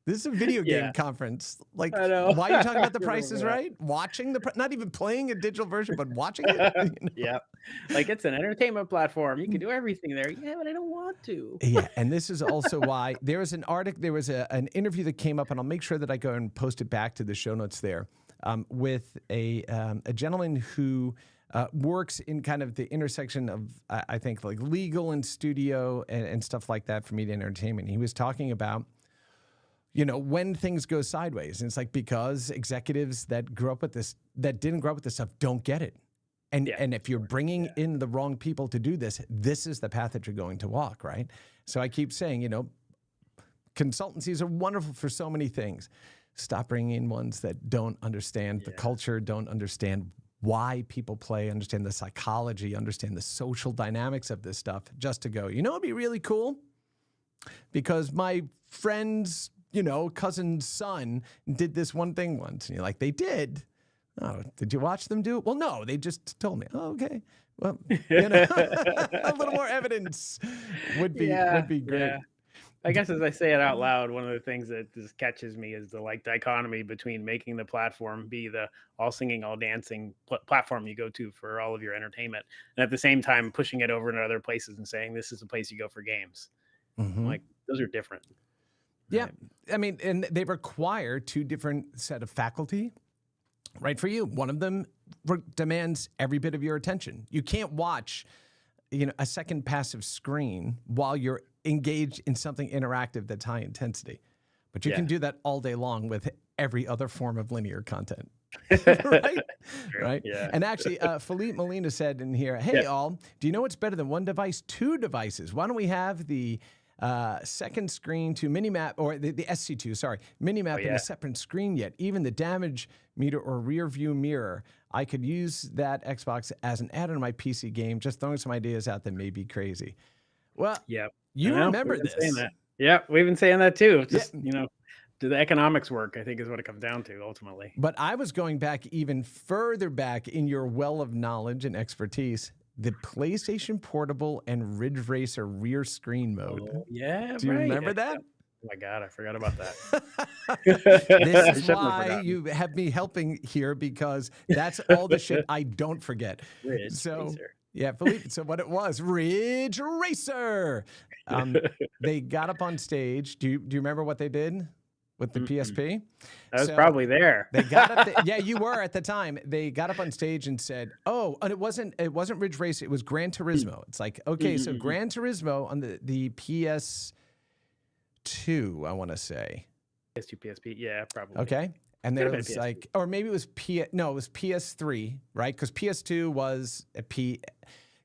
this is a video game conference. Like, I know. why are you talking about the prices right? Watching not even playing a digital version, but watching it. Yeah. Like it's an entertainment platform. You can do everything there. Yeah, but I don't want to. Yeah. And this is also why there was an interview that came up, and I'll make sure that I go and post it back to the show notes there, with a gentleman who works in kind of the intersection of, I think, like legal and studio and stuff like that for media and entertainment. He was talking about, when things go sideways. And it's like, because executives that didn't grow up with this stuff don't get it. And if you're bringing in the wrong people to do this, this is the path that you're going to walk, right? So I keep saying, consultancies are wonderful for so many things. Stop bringing in ones that don't understand the culture, don't understand why people play, understand the psychology, understand the social dynamics of this stuff, just to go, it'd be really cool because my friend's, cousin's son did this one thing once. And you're like, they did? Oh, did you watch them do it? Well, no, they just told me. Oh, okay. Well, a little more evidence would be great. Yeah. I guess as I say it out loud, one of the things that just catches me is the dichotomy between making the platform be the all singing, all dancing platform you go to for all of your entertainment, and at the same time pushing it over into other places and saying this is the place you go for games. Mm-hmm. Like those are different. Yeah. I mean, and they require two different set of faculty, right? For you, one of them demands every bit of your attention. You can't watch, a second passive screen while you're engaged in something interactive that's high intensity. But you can do that all day long with every other form of linear content. Right? Right? Yeah. And actually, Philippe Molina said in here, hey, all, do you know what's better than one device? Two devices. Why don't we have the second screen to minimap, or the SC2, sorry, minimap in a separate screen yet? Even the damage meter or rear view mirror, I could use that Xbox as an add-on to my PC game. Just throwing some ideas out that may be crazy. Well, you remember this. Yeah, we've been saying that too. It's just, do the economics work, I think is what it comes down to ultimately. But I was going back even further back in your well of knowledge and expertise, the PlayStation Portable and Ridge Racer rear screen mode. Oh, yeah, do you remember that? Oh my God, I forgot about that. This is why you have me helping here, because that's all the shit I don't forget. Ridge Racer. Yeah, Philippe. So what it was, Ridge Racer. They got up on stage. Do you remember what they did with the PSP? I was probably there. They got up. Yeah, you were at the time. They got up on stage and said, "Oh," and it wasn't Ridge Racer. It was Gran Turismo. It's like, okay, so Gran Turismo on the PS2 PS2, I want to say. PS2, PSP, yeah, probably. Okay. And there Could've been was PSP. like, or maybe it was it was PS3, right? Because PS2 was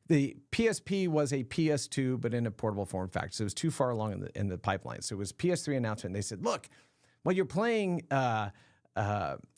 the PSP was a PS2, but in a portable form factor. So it was too far along in the pipeline. So it was PS3 announcement. They said, look, while you're playing Gran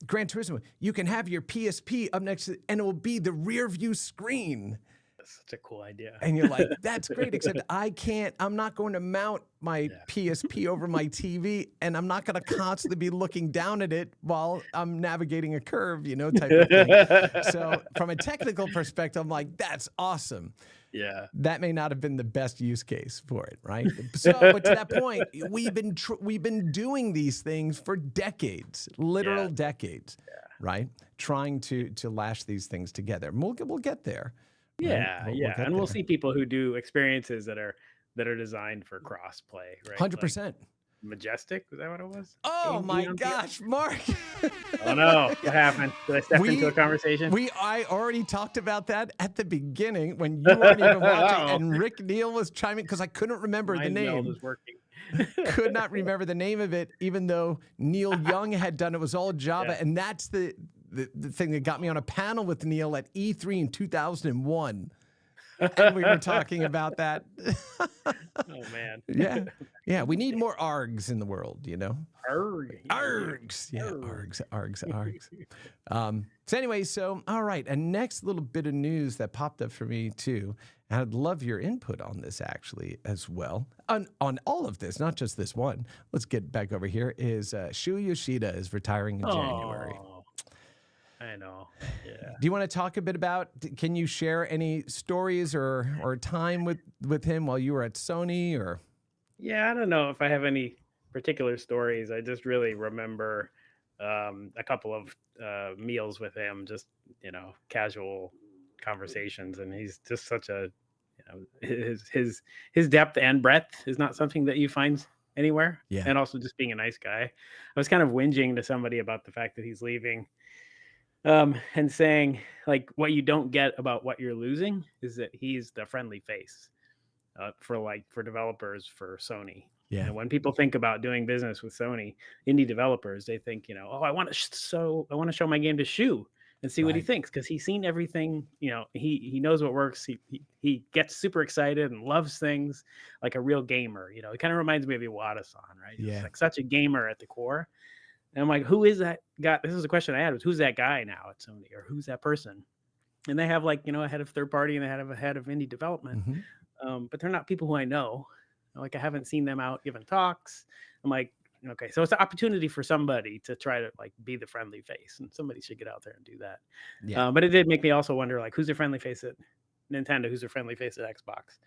Turismo, you can have your PSP up next to, and it will be the rear view screen. That's such a cool idea. And you're like, that's great, except I'm not going to mount my PSP over my TV, and I'm not going to constantly be looking down at it while I'm navigating a curve, type of thing. So from a technical perspective, I'm like, that's awesome. Yeah. That may not have been the best use case for it, right? So, but to that point, we've been doing these things for decades, literal decades, right? Trying to lash these things together. And we'll get there. Yeah, Right? yeah, get and we'll there. see people who do experiences that are designed for cross play, right? 100%. Majestic, was that what it was? Oh AMD my on PS? gosh, Mark! Oh no, what happened? Did I step into a conversation? I already talked about that at the beginning when you weren't even watching, Uh-oh. and Rick Neal was chiming because I couldn't remember the Mind meld name. is working. Could not remember the name of it, even though Neil Young had done it. Was all Java, and that's the thing that got me on a panel with Neil at E3 in 2001. And we were talking about that. Oh man. Yeah. We need more ARGs in the world, Arg. ARGs. Yeah, ARGs. So anyway, all right. A next little bit of news that popped up for me too. And I'd love your input on this actually as well. On all of this, not just this one. Let's get back over here. Is Shu Yoshida is retiring in January. I know. Yeah. Do you want to talk a bit about, can you share any stories or time with him while you were at Sony or? Yeah, I don't know if I have any particular stories. I just really remember a couple of meals with him, just, casual conversations. And he's just such a, his depth and breadth is not something that you find anywhere. Yeah. And also just being a nice guy. I was kind of whinging to somebody about the fact that he's leaving. And saying like what you don't get about what you're losing is that he's the friendly face for developers for Sony. Yeah. And when people think about doing business with Sony, indie developers, they think, I want to show my game to Shu and see what he thinks, because he's seen everything. He knows what works. He gets super excited and loves things like a real gamer. It kind of reminds me of Iwata-san, right? Yeah. He's like such a gamer at the core. And I'm like, who is that guy? This is a question I had, was who's that guy now at Sony, or who's that person? And they have like, a head of third party and they have a head of indie development. Mm-hmm. But they're not people who I know. Like, I haven't seen them out giving talks. I'm like, okay, so it's an opportunity for somebody to try to like be the friendly face, and somebody should get out there and do that. Yeah. But it did make me also wonder, like, who's the friendly face at Nintendo? Who's the friendly face at Xbox?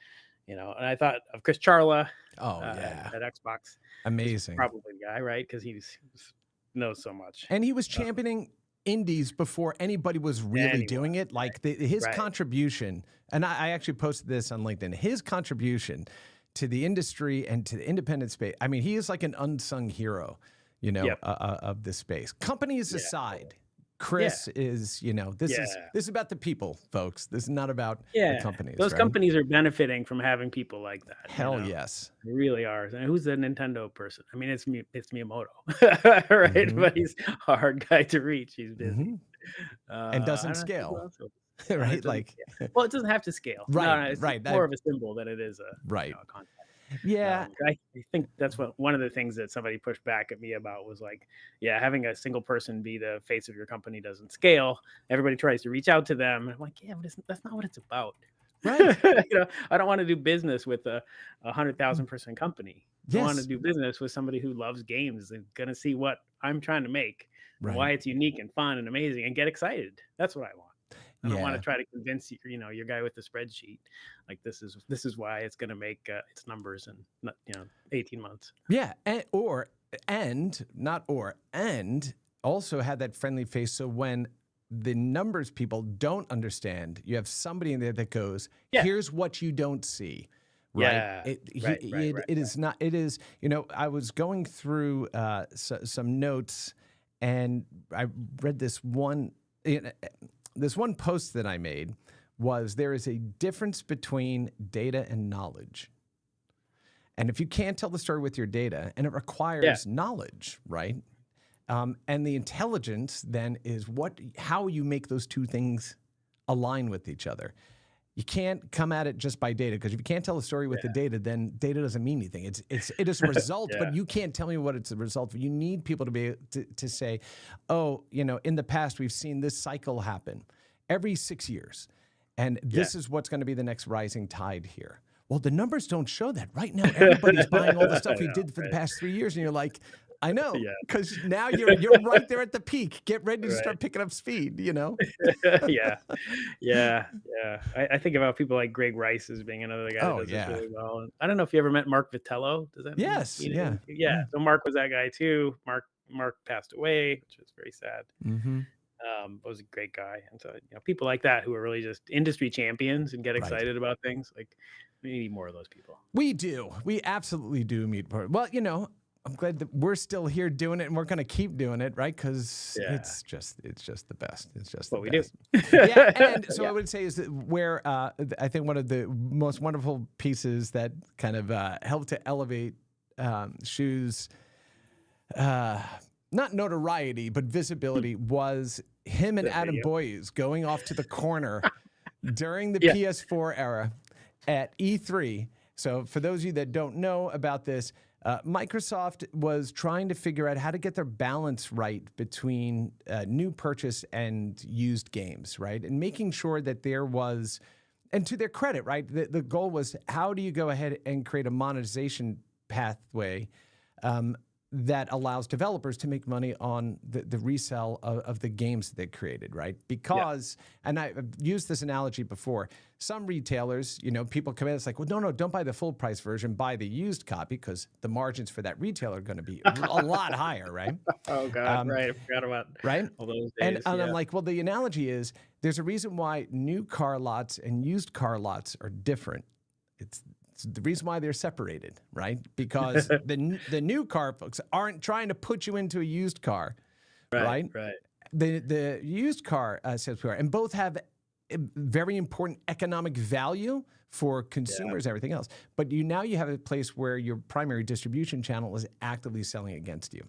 And I thought of Chris Charla. At Xbox. Amazing. Probably the guy, right? Because he knows so much. And he was championing indies before anybody was really doing it. Like his contribution, and I actually posted this on LinkedIn, his contribution to the industry and to the independent space. I mean, he is like an unsung hero, of this space. Companies aside, Chris is, this is about the people, folks. This is not about the companies. Those companies are benefiting from having people like that. Hell yes. They really are. And who's the Nintendo person? I mean, it's Miyamoto, right? Mm-hmm. But he's a hard guy to reach. He's busy. Mm-hmm. And doesn't scale. Right? Like, well, it doesn't have to scale. Right. No, it's right. more of a symbol than it is a concept. Yeah. I think that's one of the things that somebody pushed back at me about was like, having a single person be the face of your company doesn't scale. Everybody tries to reach out to them. And I'm like, but that's not what it's about. Right. I don't want to do business with a 100,000 person company. I want to do business with somebody who loves games and going to see what I'm trying to make, and why it's unique and fun and amazing, and get excited. That's what I want. I don't want to try to convince you, your guy with the spreadsheet, like this is why it's going to make its numbers in 18 months. Yeah, and also had that friendly face. So when the numbers people don't understand, you have somebody in there that goes, "Here's what you don't see." Right. It is not. It is. I was going through some notes, and I read this one. This one post that I made was, there is a difference between data and knowledge. And if you can't tell the story with your data, and it requires knowledge, right? And the intelligence then is how you make those two things align with each other. You can't come at it just by data, because if you can't tell the story with the data, then data doesn't mean anything. It is a result, but you can't tell me what it's a result of. You need people to be able to say, oh, in the past we've seen this cycle happen every 6 years, and this is what's going to be the next rising tide here. Well, the numbers don't show that right now. Everybody's buying all the stuff we did for the past 3 years, and you're like, I know, because now you're right there at the peak. Get ready to start picking up speed, yeah. I think about people like Greg Rice as being another guy that does this really well. And I don't know if you ever met Mark Vitello. Does that mean yeah. So Mark was that guy too. Mark passed away, which was very sad. Was a great guy. And so people like that who are really just industry champions and get excited about things. Like, we need more of those people. We do. We absolutely do meet more. Well, I'm glad that we're still here doing it, and we're going to keep doing it, right? Because it's just the best. It's just what we do. And so I would say is that where I think one of the most wonderful pieces that kind of helped to elevate Shu's not notoriety but visibility was him and Adam Boyes going off to the corner during the PS4 era at E3. So for those of you that don't know about this, Microsoft was trying to figure out how to get their balance right between new purchase and used games, right? And making sure that there was, and to their credit, right? The goal was, how do you go ahead and create a monetization pathway that allows developers to make money on the resale of the games that they created, right? Because, and I've used this analogy before, some retailers, people come in, it's like, well, no, don't buy the full price version, buy the used copy, because the margins for that retailer are going to be a lot higher, right? Oh, God, right. I forgot about all those days. And I'm like, well, the analogy is, there's a reason why new car lots and used car lots are different. It's the reason why they're separated, right? Because the new car folks aren't trying to put you into a used car, right? Right. The used car salespeople are, and both have a very important economic value for consumers, everything else. But now you have a place where your primary distribution channel is actively selling against you.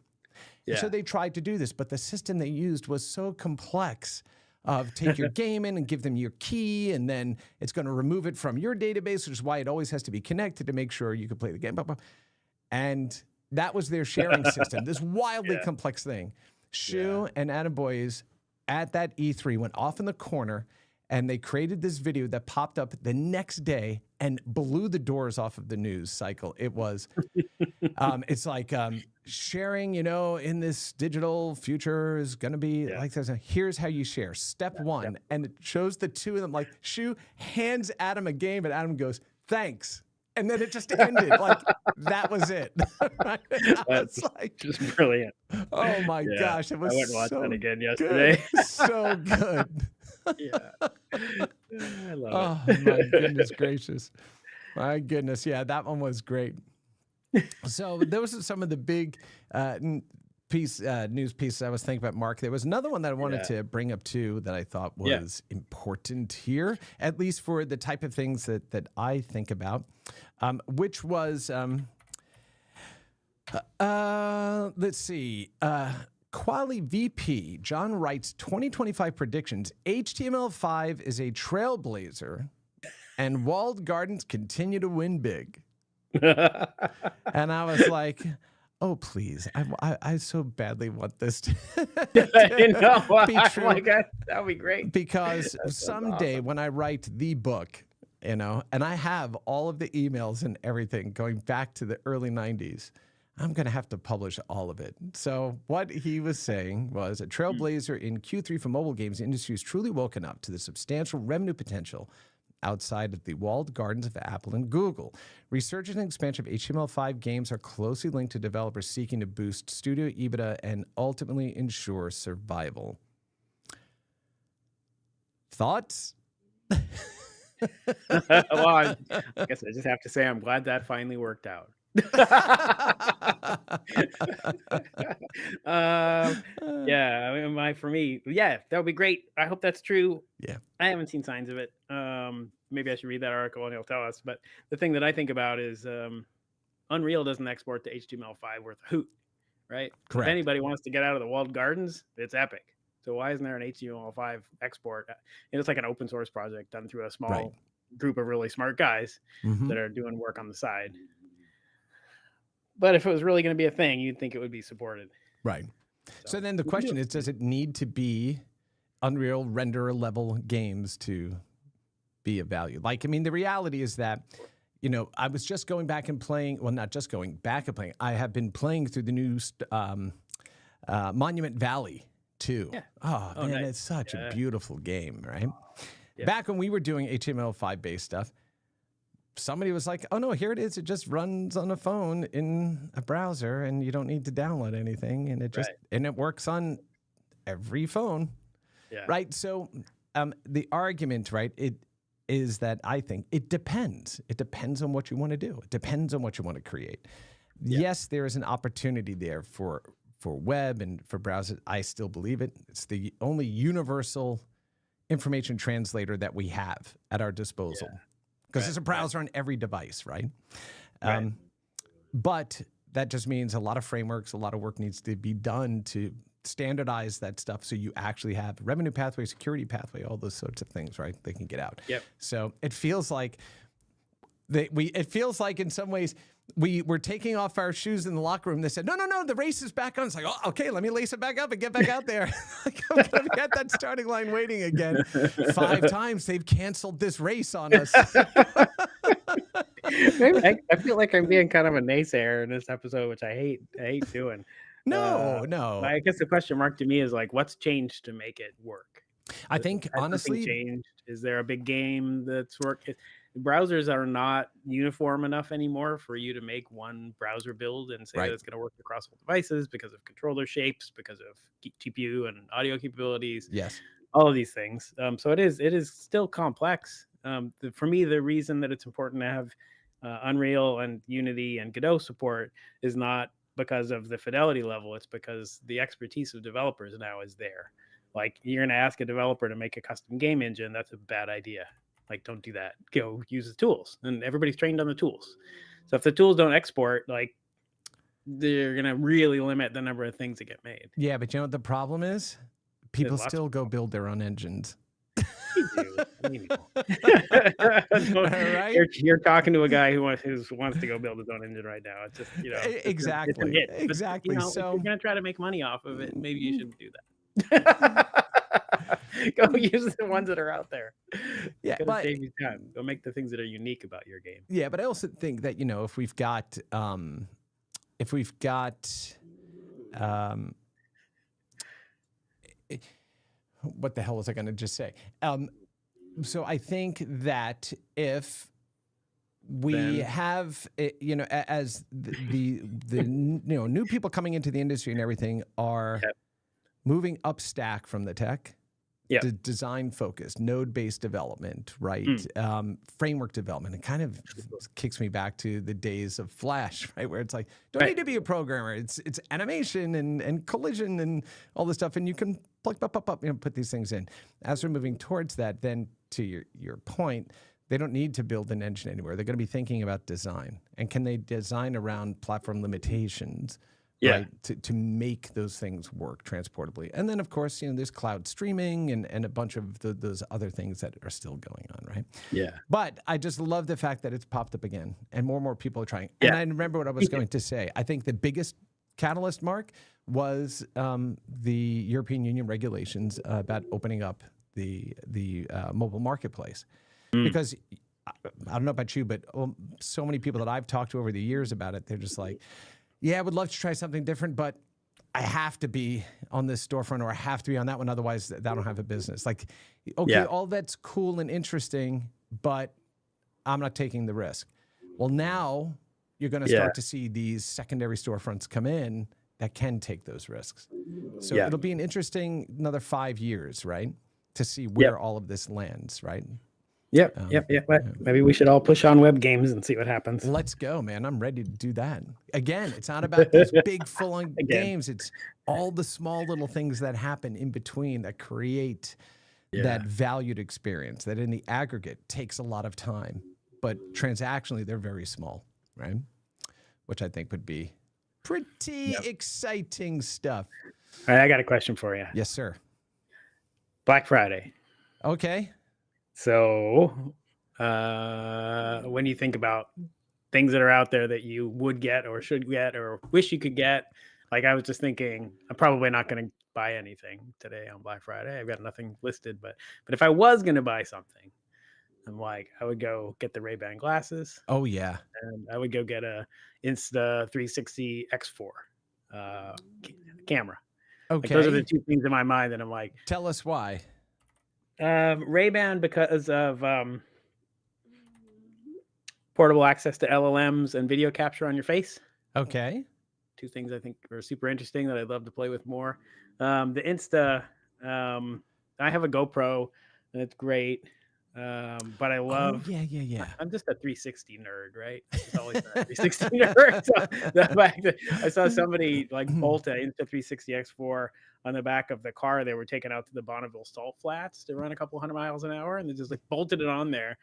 Yeah. So they tried to do this, but the system they used was so complex. Of take your game in and give them your key, and then it's going to remove it from your database, which is why it always has to be connected to make sure you can play the game. And that was their sharing system, this wildly complex thing. Shu and Adam Boyes at that E3 went off in the corner, and they created this video that popped up the next day and blew the doors off of the news cycle. It was, it's like sharing, in this digital future is going to be like this. Here's how you share. Step one. And it shows the two of them, like Shu hands Adam a game, and Adam goes, thanks. And then it just ended. Like, that was it. That's like, just brilliant. Oh, my gosh. It was I went and watched that again yesterday. So good. I love it. My goodness gracious. My goodness. Yeah, that one was great. So those are some of the big news pieces I was thinking about, Mark. There was another one that I wanted to bring up too that I thought was important here, at least for the type of things that I think about, which was, let's see, Quali VP, John writes 2025 predictions. HTML5 is a trailblazer, and walled gardens continue to win big. And I was like, oh, please. I so badly want this to be true. Oh my God, that would be great. Because someday when I write the book, and I have all of the emails and everything going back to the early 90s, I'm going to have to publish all of it. So what he was saying was, a trailblazer in Q3 for mobile games industry has truly woken up to the substantial revenue potential outside of the walled gardens of Apple and Google. Resurgence and expansion of HTML5 games are closely linked to developers seeking to boost studio EBITDA and ultimately ensure survival. Thoughts? Well, I guess I just have to say I'm glad that finally worked out. For me, that would be great. I hope that's true. I haven't seen signs of it. Maybe I should read that article and he'll tell us. But the thing that I think about is Unreal doesn't export to HTML5 worth a hoot, right? Correct. If anybody wants to get out of the walled gardens, it's Epic. So why isn't there an HTML5 export? And it's like an open source project done through a small group of really smart guys that are doing work on the side. But if it was really going to be a thing, you'd think it would be supported. Right. So then the question is, does it need to be Unreal renderer level games to be of value? Like, I mean, the reality is that, you know, I was just going back and playing, well, not just going back and playing, I have been playing through the new Monument Valley 2. Yeah. Oh, man, nice. It's such a beautiful game, right? Yeah. Back when we were doing HTML5 based stuff, somebody was like, oh, no, here it is. It just runs on a phone in a browser and you don't need to download anything. And it just, and it works on every phone. Yeah. Right. So the argument, right, it is that I think it depends. It depends on what you want to do. It depends on what you want to create. Yeah. Yes, there is an opportunity there for web and for browsers. I still believe it. It's the only universal information translator that we have at our disposal. Because there's a browser on every device, right? But that just means a lot of frameworks, a lot of work needs to be done to standardize that stuff so you actually have revenue pathway, security pathway, all those sorts of things, right? They can get out. Yep. So it feels like it feels like in some ways we were taking off our shoes in the locker room. They said, no, the race is back on. It's like, oh, okay, let me lace it back up and get back out there. Like, I'm going to be at that starting line waiting again. 5 times they've canceled this race on us. I feel like I'm being kind of a naysayer in this episode, which I hate doing. No. I guess the question mark to me is like, what's changed to make it work? I think honestly, changed. Is there a big game that's working? Browsers are not uniform enough anymore for you to make one browser build and say that it's going to work across all devices because of controller shapes, because of GPU and audio capabilities. Yes, all of these things. So it is still complex. For me, the reason that it's important to have Unreal and Unity and Godot support is not because of the fidelity level. It's because the expertise of developers now is there. Like, you're going to ask a developer to make a custom game engine. That's a bad idea. Like, don't do that. Go use the tools. And everybody's trained on the tools. So if the tools don't export, like, they're going to really limit the number of things that get made. Yeah, but you know what the problem is? People still go build their own engines. Right? You're talking to a guy who wants to go build his own engine right now. It's just, you know, exactly. But, you know, so if you're going to try to make money off of it, maybe you shouldn't do that. Go use the ones that are out there. Yeah, but save you time. Go make the things that are unique about your game. Yeah, but I also think that, you know, if we've got what the hell was I going to just say? So I think that if we have, you know, as the you know, new people coming into the industry and everything are moving up stack from the tech, design focused, node-based development, right? Framework development. It kind of kicks me back to the days of Flash, right? Where it's like, don't need to be a programmer. It's animation and collision and all this stuff, and you can plug up, you know, put these things in. As we're moving towards that, then to your point, they don't need to build an engine anywhere. They're going to be thinking about design, and can they design around platform limitations? Right, to make those things work transportably. And then, of course, you know, there's cloud streaming and a bunch of those other things that are still going on, right? Yeah. But I just love the fact that it's popped up again and more people are trying. And I remember what I was going to say. I think the biggest catalyst, Mark, was the European Union regulations about opening up the mobile marketplace. Because I don't know about you, but so many people that I've talked to over the years about it, they're just like, yeah, I would love to try something different, but I have to be on this storefront or I have to be on that one. Otherwise, I don't have a business. Like, okay, all that's cool and interesting, but I'm not taking the risk. Well, now you're going to start to see these secondary storefronts come in that can take those risks. So it'll be an interesting another 5 years, right, to see where all of this lands, right? Yep. Maybe we should all push on web games and see what happens. Let's go, man. I'm ready to do that. Again, it's not about these big full-on games. It's all the small little things that happen in between that create that valued experience that in the aggregate takes a lot of time. But transactionally, they're very small, right? which I think would be pretty exciting stuff. All right, I got a question for you. Yes, sir. Black Friday. Okay. So, when you think about things that are out there that you would get or should get or wish you could get, like I was just thinking, I'm probably not going to buy anything today on Black Friday. I've got nothing listed, but if I was going to buy something, I'm like, I would go get the Ray-Ban glasses. Oh, yeah. And I would go get a Insta360 X4 camera. Okay. Like those are the two things in my mind that I'm like. Tell us why. Ray-Ban because of portable access to LLMs and video capture on your face. Okay. Two things I think are super interesting that I'd love to play with more. The Insta, I have a GoPro and it's great. But I love. Oh, yeah. I'm just a 360 nerd, right? I've always been a 360 nerd. So the fact that I saw somebody like bolt an Insta360 X4 on the back of the car they were taking out to the Bonneville salt flats to run a couple hundred miles an hour, and they just like bolted it on there.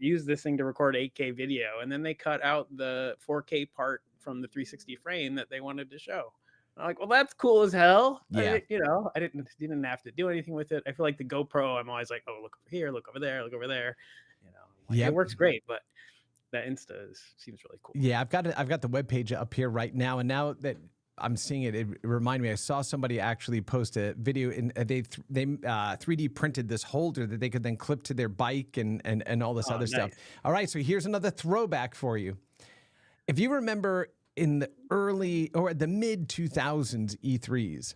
Used this thing to record 8K video, and then they cut out the 4K part from the 360 frame that they wanted to show. I'm like, well, that's cool as hell. Yeah. I didn't have to do anything with it. I feel like the GoPro, I'm always like, oh, look over here, look over there, look over there. Like, it works great, but that Insta seems really cool. Yeah, I've got the webpage up here right now, and now that I'm seeing it, it reminded me. I saw somebody actually post a video, and they 3D printed this holder that they could then clip to their bike and all this other stuff. All right, so here's another throwback for you. If you remember in the early or the mid 2000s E3s,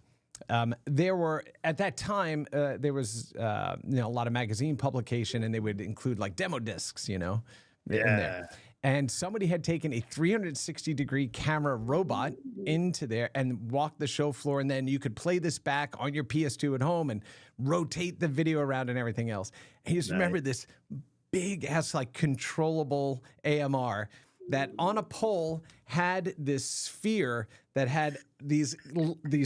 there were at that time there was a lot of magazine publication, and they would include like demo discs, in there. And somebody had taken a 360-degree camera robot into there and walked the show floor, and then you could play this back on your PS2 at home and rotate the video around and everything else. And you just remember this big ass like controllable AMR that on a pole had this sphere that had these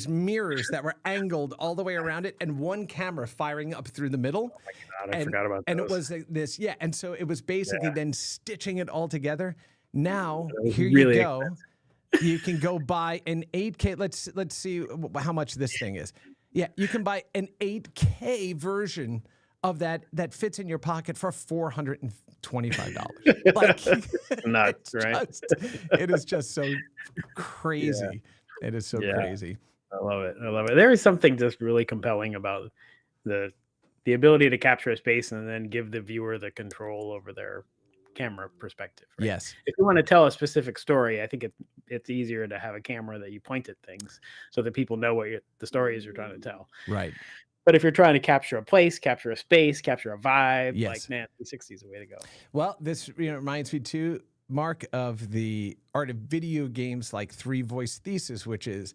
mirrors that were angled all the way around it, and one camera firing up through the middle. Oh my God, I forgot about that. And it was this, and so it was basically then stitching it all together. Now, here really you go. You can go buy an 8K. Let's see how much this thing is. Yeah, you can buy an 8K version of that fits in your pocket for $425. Like, nuts, right? It is just so crazy. Yeah. It is so crazy. I love it. There is something just really compelling about the ability to capture a space and then give the viewer the control over their camera perspective. Right? Yes. If you want to tell a specific story, I think it's easier to have a camera that you point at things so that people know what the story is you're trying to tell. Right. But if you're trying to capture a place, capture a space, capture a vibe, like, man, 360 is the way to go. Well, this reminds me too, Mark, of the art of video games like 3-voice thesis, which is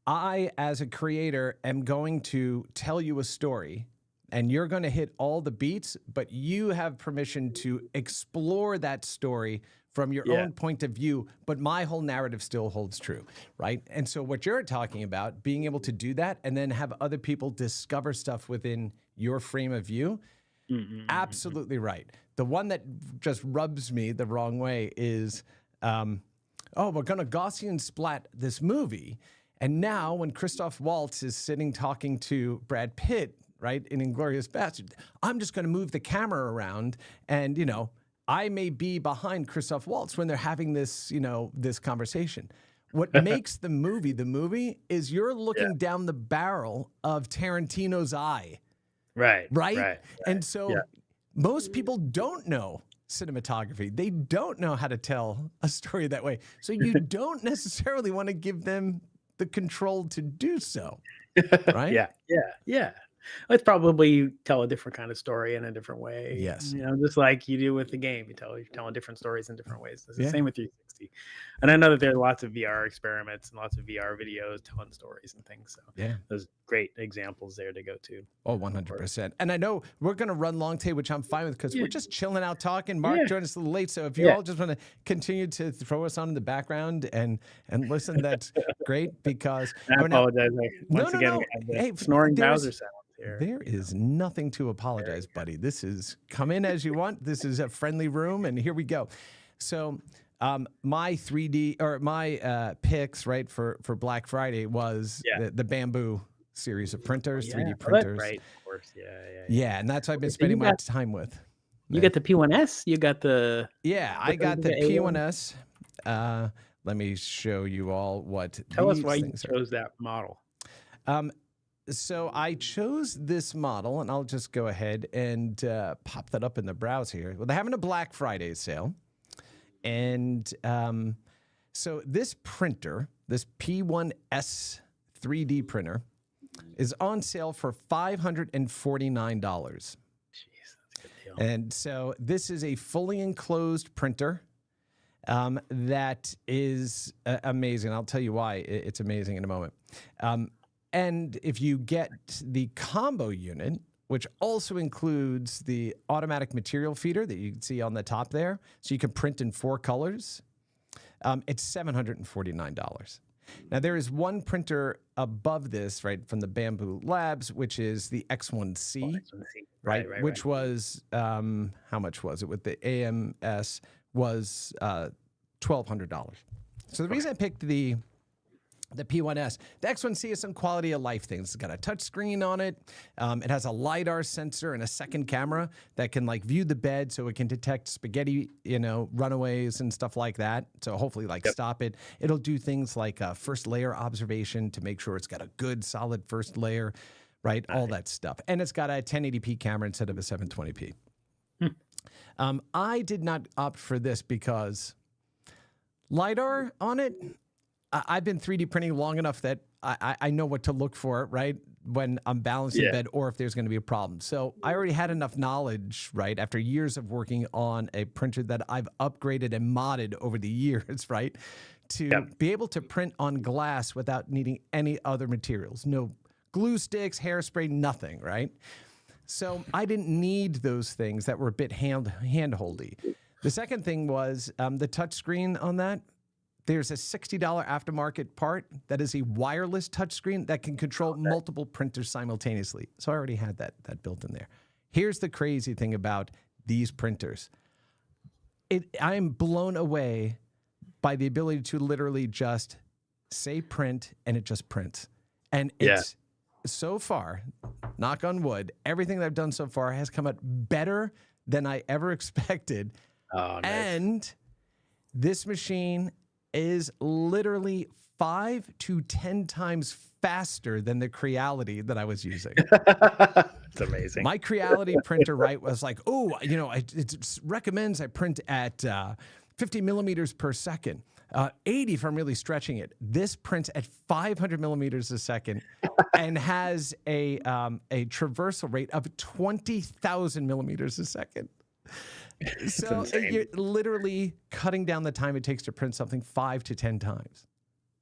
I, as a creator, am going to tell you a story, and you're going to hit all the beats, but you have permission to explore that story from your own point of view, but my whole narrative still holds true, right? And so what you're talking about, being able to do that and then have other people discover stuff within your frame of view, absolutely right. The one that just rubs me the wrong way is, we're going to Gaussian splat this movie, and now when Christoph Waltz is sitting talking to Brad Pitt, right, in Inglourious Bastard, I'm just going to move the camera around and, I may be behind Christoph Waltz when they're having this, this conversation. What makes the movie is you're looking down the barrel of Tarantino's eye. Right. And so most people don't know cinematography. They don't know how to tell a story that way. So you don't necessarily want to give them the control to do so. Right? Yeah. Let's probably tell a different kind of story in a different way. Yes. Just like you do with the game, you're telling different stories in different ways. It's the same with 360. And I know that there are lots of VR experiments and lots of VR videos telling stories and things. So there's great examples there to go to. Oh, 100%. And I know we're going to run long today, which I'm fine with because we're just chilling out talking. Mark joined us a little late. So if you all just want to continue to throw us on in the background and listen, that's great because I apologize. Once again, hey, snoring Bowser sound. There is nothing to apologize, buddy. This is come in as you want. This is a friendly room, and here we go. So My 3D or my picks, right, for Black Friday was Yeah. the Bamboo series of printers, Yeah. 3D Oh, that's printers. right. Of course. Yeah. Yeah, and that's what I've been Okay, so spending my time with. you got the P1S. You got the. Yeah, I got the P1S. Let me show you all what Tell us these why you things are. chose that model. So I chose this model, and I'll just go ahead and pop that up in the browser here. Well, they're having a Black Friday sale. And so this printer, this P1S 3D printer, is on sale for $549. Jeez, that's a good deal. And so this is a fully enclosed printer that is amazing. I'll tell you why it's amazing in a moment. And if you get the combo unit, which also includes the automatic material feeder that you can see on the top there, so you can print in 4 colors, it's $749. Now, there is one printer above this, right, from the Bamboo Labs, which is the X1C, right, which was, how much was it? With the AMS was $1,200. So the reason I picked the P1S, the X1C is some quality of life things. It's got a touch screen on it. It has a LiDAR sensor and a second camera that can like view the bed so it can detect spaghetti, runaways and stuff like that. So hopefully stop it. It'll do things like first layer observation to make sure it's got a good solid first layer, right? All that stuff. And it's got a 1080p camera instead of a 720p. I did not opt for this because LiDAR on it, I've been 3D printing long enough that I know what to look for, right, when I'm balancing the bed or if there's going to be a problem. So I already had enough knowledge, right, after years of working on a printer that I've upgraded and modded over the years, right, to be able to print on glass without needing any other materials. No glue sticks, hairspray, nothing, right? So I didn't need those things that were a bit hand-holdy. The second thing was the touch screen on that. There's a $60 aftermarket part that is a wireless touchscreen that can control multiple printers simultaneously. So I already had that built in there. Here's the crazy thing about these printers. I am blown away by the ability to literally just say print and it just prints. And it's so far, knock on wood, everything that I've done so far has come out better than I ever expected. Oh, nice. And this machine is literally 5 to 10 times faster than the Creality that I was using. It's amazing. My Creality printer, right, was like, it recommends I print at 50 millimeters per second, 80 if I'm really stretching it. This prints at 500 millimeters a second and has a traversal rate of 20,000 millimeters a second. So you're literally cutting down the time it takes to print something 5 to 10 times.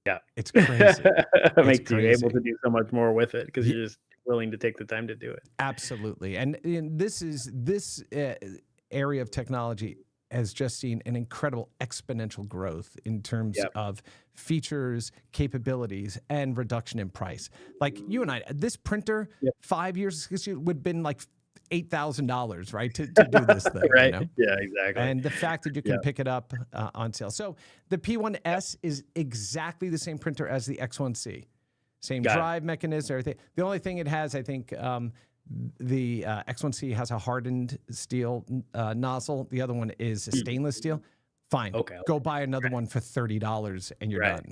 Yeah. It's crazy. It makes you able to do so much more with it because you're just willing to take the time to do it. Absolutely. And this area of technology has just seen an incredible exponential growth in terms of features, capabilities, and reduction in price. Like you and I, this printer 5 years ago would have been like $8,000, right, to do this thing. Right. Yeah, exactly. And the fact that you can pick it up on sale. So the P1S is exactly the same printer as the X1C. Same drive mechanism, everything. The only thing it has, I think, the X1C has a hardened steel nozzle. The other one is stainless steel. Fine. Okay. Go buy another one for $30 and you're done.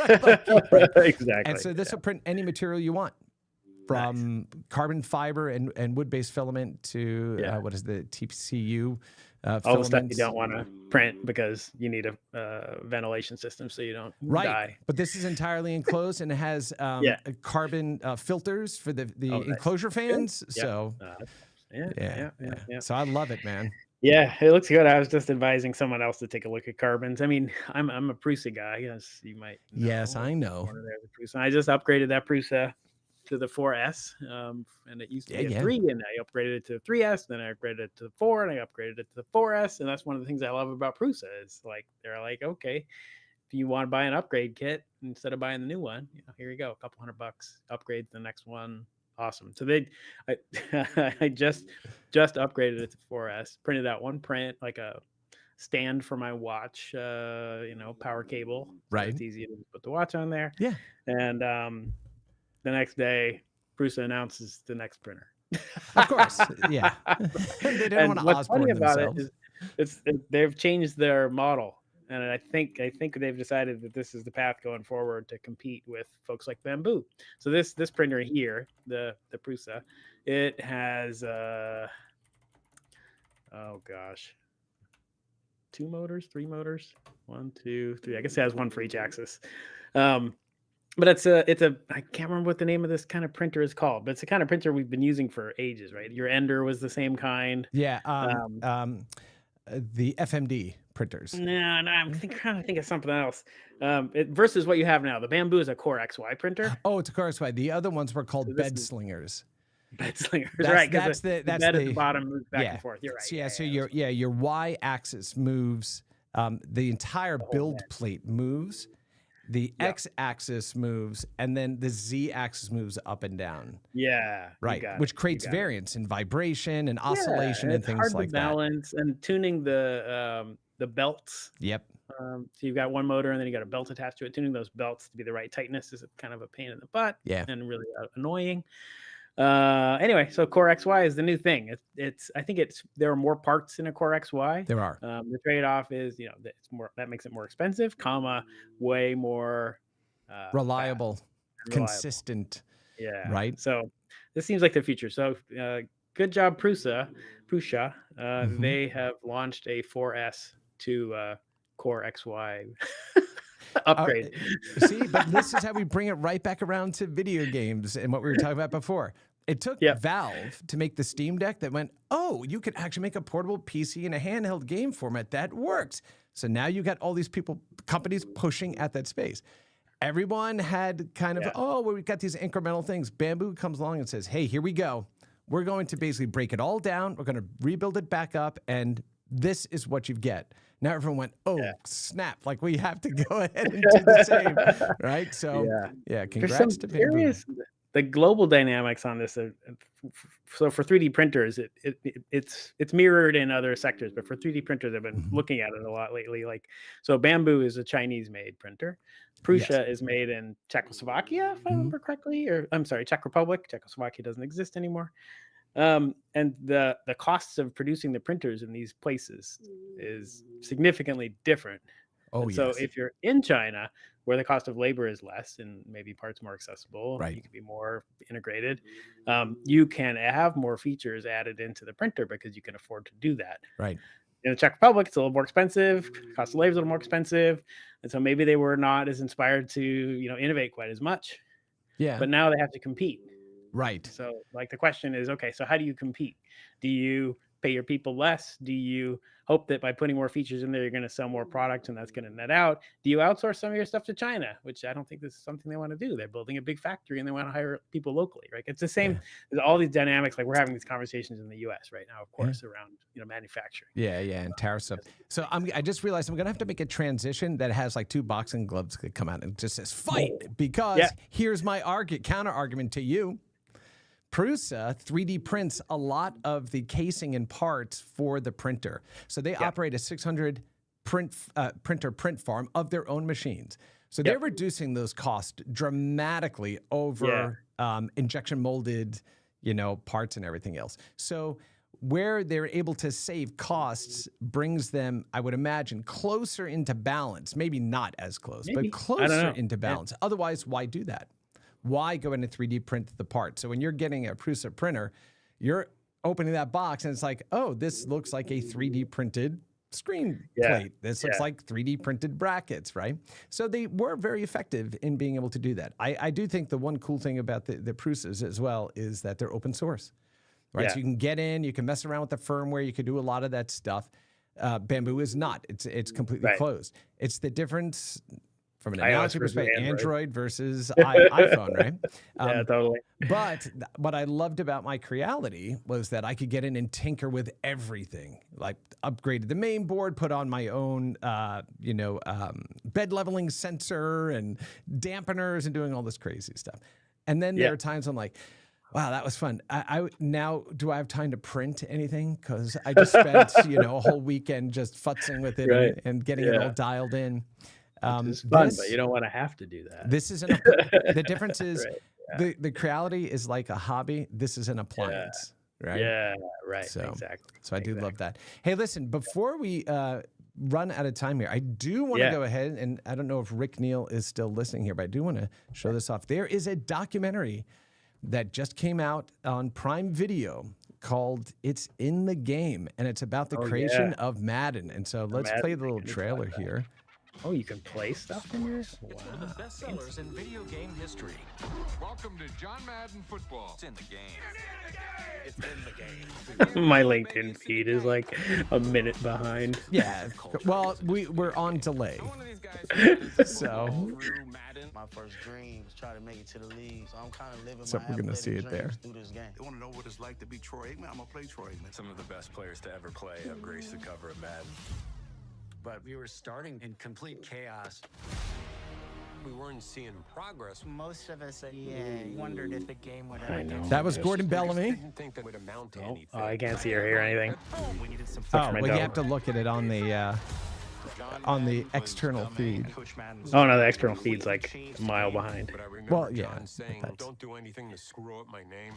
Right? Exactly. And so this will print any material you want. From carbon fiber and wood-based filament to what is the TCU all the stuff you don't want to print because you need a ventilation system so you don't die. But this is entirely enclosed and it has carbon filters for the enclosure fans. So So I love it, man. Yeah, it looks good. I was just advising someone else to take a look at carbons. I mean, I'm a Prusa guy, as you might know. Yes, I know. I just upgraded that Prusa to the 4S, and it used to be a 3, and I upgraded it to the 3S, then I upgraded it to the 4, and I upgraded it to the 4S, and that's one of the things I love about Prusa is like they're like, okay, if you want to buy an upgrade kit instead of buying the new one, here you go, a couple $100, upgrade to the next one, awesome. So I just upgraded it to 4S, printed out one print, like a stand for my watch, power cable. So Right. it's easy to put the watch on there. Yeah. And the next day, Prusa announces the next printer. Of course. Yeah. They didn't And want to what's funny Osborne about themselves. it is they've changed their model. And I think they've decided that this is the path going forward to compete with folks like Bamboo. So this printer here, the Prusa, it has oh gosh, 2 motors, 3 motors, 1, 2, 3. I guess it has one for each axis. But it's a I can't remember what the name of this kind of printer is called, but it's the kind of printer we've been using for ages, right? Your Ender was the same kind. Yeah. The FMD printers. No, I'm trying to think of something else. Versus what you have now. The Bamboo is a Core XY printer. Oh, it's a Corsway. The other ones were called So bed slingers. Bed slingers, That's- right? that's Because the- that's bed at the- the bottom moves back yeah. and forth. You're right. So, so your Y axis moves. The entire build bed. plate moves. The Yeah. X axis moves, and then the Z axis moves up and down. Yeah, you Right, got which it, you creates got it. variance in vibration and Yeah, oscillation and it's things hard like to that. balance and tuning the belts. Yep. So you've got one motor and then you got a belt attached to it. Tuning those belts to be the right tightness is kind of a pain in the butt. Yeah. And really annoying. Anyway, so Core XY is the new thing. I think there are more parts in a Core XY. There are. The trade-off is, that makes it more expensive, way more Reliable, fast and reliable. consistent. Yeah. Right. So this seems like the future. So good job, Prusa. Mhm. They have launched a 4S to Core XY upgrade. See, but this is how we bring it right back around to video games and what we were talking about before. It took Yep. Valve to make the Steam Deck that went, oh, you could actually make a portable PC in a handheld game format that works. So now you got all these companies pushing at that space. Everyone had kind of, well, we've got these incremental things. Bamboo comes along and says, hey, here we go. We're going to basically break it all down. We're going to rebuild it back up. And this is what you get. Now everyone went, snap. Like we have to go ahead and do the same. Right. So, congrats to Bamboo. The global dynamics on this. So for 3D printers, it's mirrored in other sectors, but for 3D printers, I've been looking at it a lot lately. So Bamboo is a Chinese-made printer. Prusa is made in Czechoslovakia, if I remember correctly, or I'm sorry, Czech Republic. Czechoslovakia doesn't exist anymore. And the costs of producing the printers in these places is significantly different. So if you're in China, where the cost of labor is less and maybe parts more accessible, you can be more integrated, you can have more features added into the printer because you can afford to do that. Right. In the Czech Republic, it's a little more expensive. Cost of labor is a little more expensive, and so maybe they were not as inspired to innovate quite as much. Yeah. But now they have to compete. Right. So the question is, okay, so how do you compete? Do you pay your people less? Do you hope that by putting more features in there, you're going to sell more products and that's going to net out? Do you outsource some of your stuff to China, which I don't think this is something they want to do. They're building a big factory and they want to hire people locally, right? It's the same. There's all these dynamics. Like we're having these conversations in the US right now, of course, around manufacturing. Yeah, and tariff stuff. So I just realized I'm going to have to make a transition that has like 2 boxing gloves that come out and it just says fight because here's my counter argument to you. Prusa 3D prints a lot of the casing and parts for the printer. So they operate a 600 printer print farm of their own machines. So they're reducing those costs dramatically over injection molded, parts and everything else. So where they're able to save costs brings them, I would imagine, closer into balance. Maybe not as close, but closer into balance. Otherwise, why do that? Why go in and 3D print the part? So when you're getting a Prusa printer, you're opening that box and it's like, oh, this looks like a 3D printed screen plate. This looks like 3D printed brackets, right? So they were very effective in being able to do that. I do think the one cool thing about the Prusas as well is that they're open source, right? So you can get in, you can mess around with the firmware, you can do a lot of that stuff. Bamboo is not. It's completely closed. It's the difference from an analogy perspective, Android versus iPhone, right? Yeah, totally. But what I loved about my Creality was that I could get in and tinker with everything. Like upgraded the main board, put on my own, bed leveling sensor and dampeners and doing all this crazy stuff. And then there are times I'm like, Wow, that was fun. Now, do I have time to print anything? Because I just spent, a whole weekend just futzing with it Right. and getting it all Yeah. dialed in. It's fun, but you don't want to have to do that. This is the difference is Right. the Creality is like a hobby. This is an appliance, right? Yeah, right. So, exactly. So I do love that. Hey, listen, before we run out of time here, I do want to go ahead, and I don't know if Rick Neal is still listening here, but I do want to show this off. There is a documentary that just came out on Prime Video called It's in the Game, and it's about the creation of Madden. And so let's play the little trailer here. Oh, you can play stuff in here? It's one of the best sellers in video game history. Welcome to John Madden Football. It's in the game. It's in the game. My LinkedIn feed is like a minute behind. Yeah. Well, we're on delay. So my first dream was try to make it to the league, so I'm kind of living So my we're gonna see athletic it there. dreams through this game. They want to know what it's like to be Troy Aikman. I'm gonna play Troy Aikman. Some of the best players to ever play have graced the cover of Madden. But we were starting in complete chaos. We weren't seeing progress. Most of us at EA wondered if the game would I ever know. get that was Gordon Bellamy. Didn't think that would amount to anything. Oh, I can't see or hear anything. We needed some Oh, for my well, you dog. have to look at it on the external feed. Oh no, the external feed's like a mile behind. But I remember Well, yeah, John saying, that's- don't do anything to screw up my name.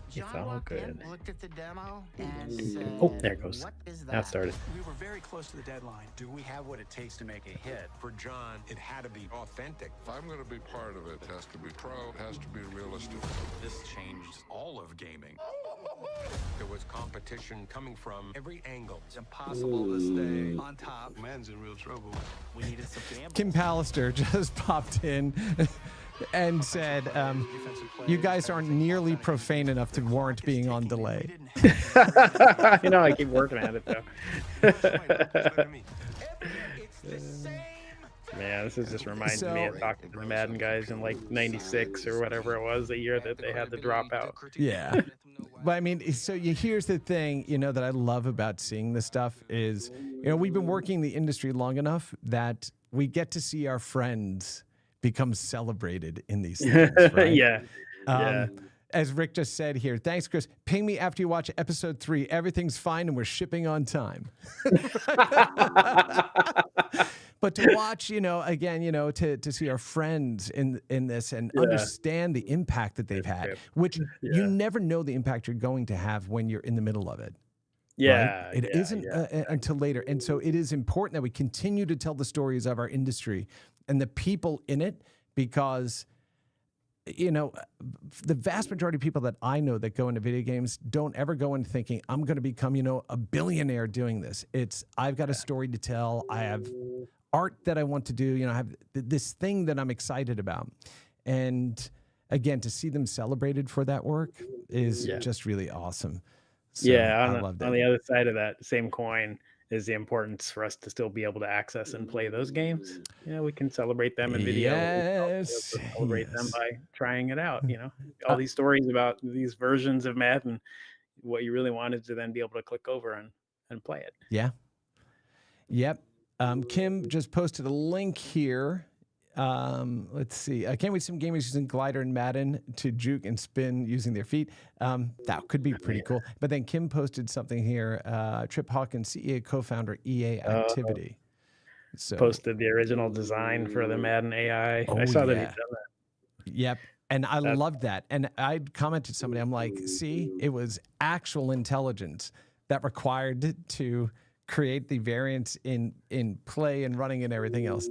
It's John all walked good. in, looked at the demo, and said, Oh, there it goes. What is that? Now it started. We were very close to the deadline. Do we have what it takes to make a hit? For John, it had to be authentic. If I'm going to be part of it, it has to be pro, it has to be realistic. This changed all of gaming. There was competition coming from every angle. It's impossible to stay on top. Man's in real trouble. We needed some gamble. Kim Pallister just popped in and said, you guys aren't nearly profane enough to warrant being on delay. You know, I keep working at it though. Man, this is just reminds me of talking to the Madden guys in like '96 or whatever it was, the year that they had the dropout. Yeah. But I mean, so here's the thing, that I love about seeing this stuff is, we've been working the industry long enough that we get to see our friends become celebrated in these things, right? Yeah. As Rick just said here, thanks, Chris. Ping me after you watch episode 3. Everything's fine and we're shipping on time. But to watch, again, to see our friends in this and understand the impact that they've had, which you never know the impact you're going to have when you're in the middle of it. Yeah. Right? It isn't until later. And so it is important that we continue to tell the stories of our industry and the people in it, because the vast majority of people that I know that go into video games don't ever go in thinking, I'm going to become, a billionaire doing this. It's, I've got a story to tell. I have art that I want to do. I have this thing that I'm excited about. And again, to see them celebrated for that work is just really awesome. So I love that. On the other side of that same coin is the importance for us to still be able to access and play those games. We can celebrate them in video. Yes. We can celebrate them by trying it out. All these stories about these versions of Madden, what you really wanted to then be able to click over and play it. Yeah. Yep. Kim just posted a link here. Let's see. Can't we see some gamers using glider and Madden to juke and spin using their feet? That could be pretty cool. But then Kim posted something here. Trip Hawkins, CEO, co-founder, EA Activity. So posted the original design for the Madden AI. I saw that he'd done that. Yep. And I loved that. And I commented to somebody, I'm like, see, it was actual intelligence that required to create the variants in play and running and everything else.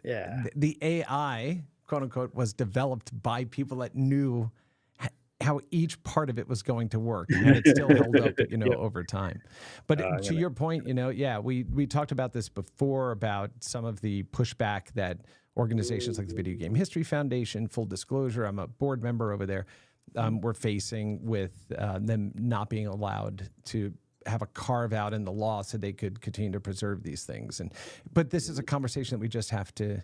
Yeah. The AI, quote unquote, was developed by people that knew how each part of it was going to work, and it still held up, over time. But to your point, we talked about this before about some of the pushback that organizations like the Video Game History Foundation, full disclosure, I'm a board member over there, were facing with them not being allowed to have a carve out in the law so they could continue to preserve these things. But this is a conversation that we just have to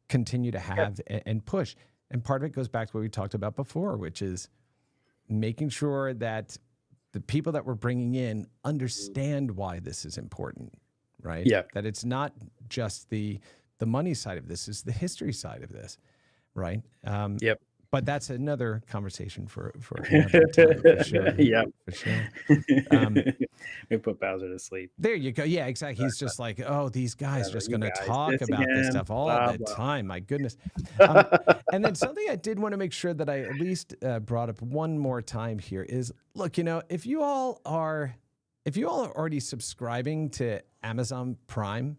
continue to have and push. And part of it goes back to what we talked about before, which is making sure that the people that we're bringing in understand why this is important, right? Yeah. That it's not just the money side of this, it's the history side of this, right? But that's another conversation for another time, for sure. Yeah. For sure. We put Bowser to sleep. There you go. Yeah, exactly. He's just like, oh, these guys Whatever, just you going to guys, talk this about this again, stuff all blah, the blah. time. My goodness. And then something I did want to make sure that I at least brought up one more time here is, look, if you all are already subscribing to Amazon Prime,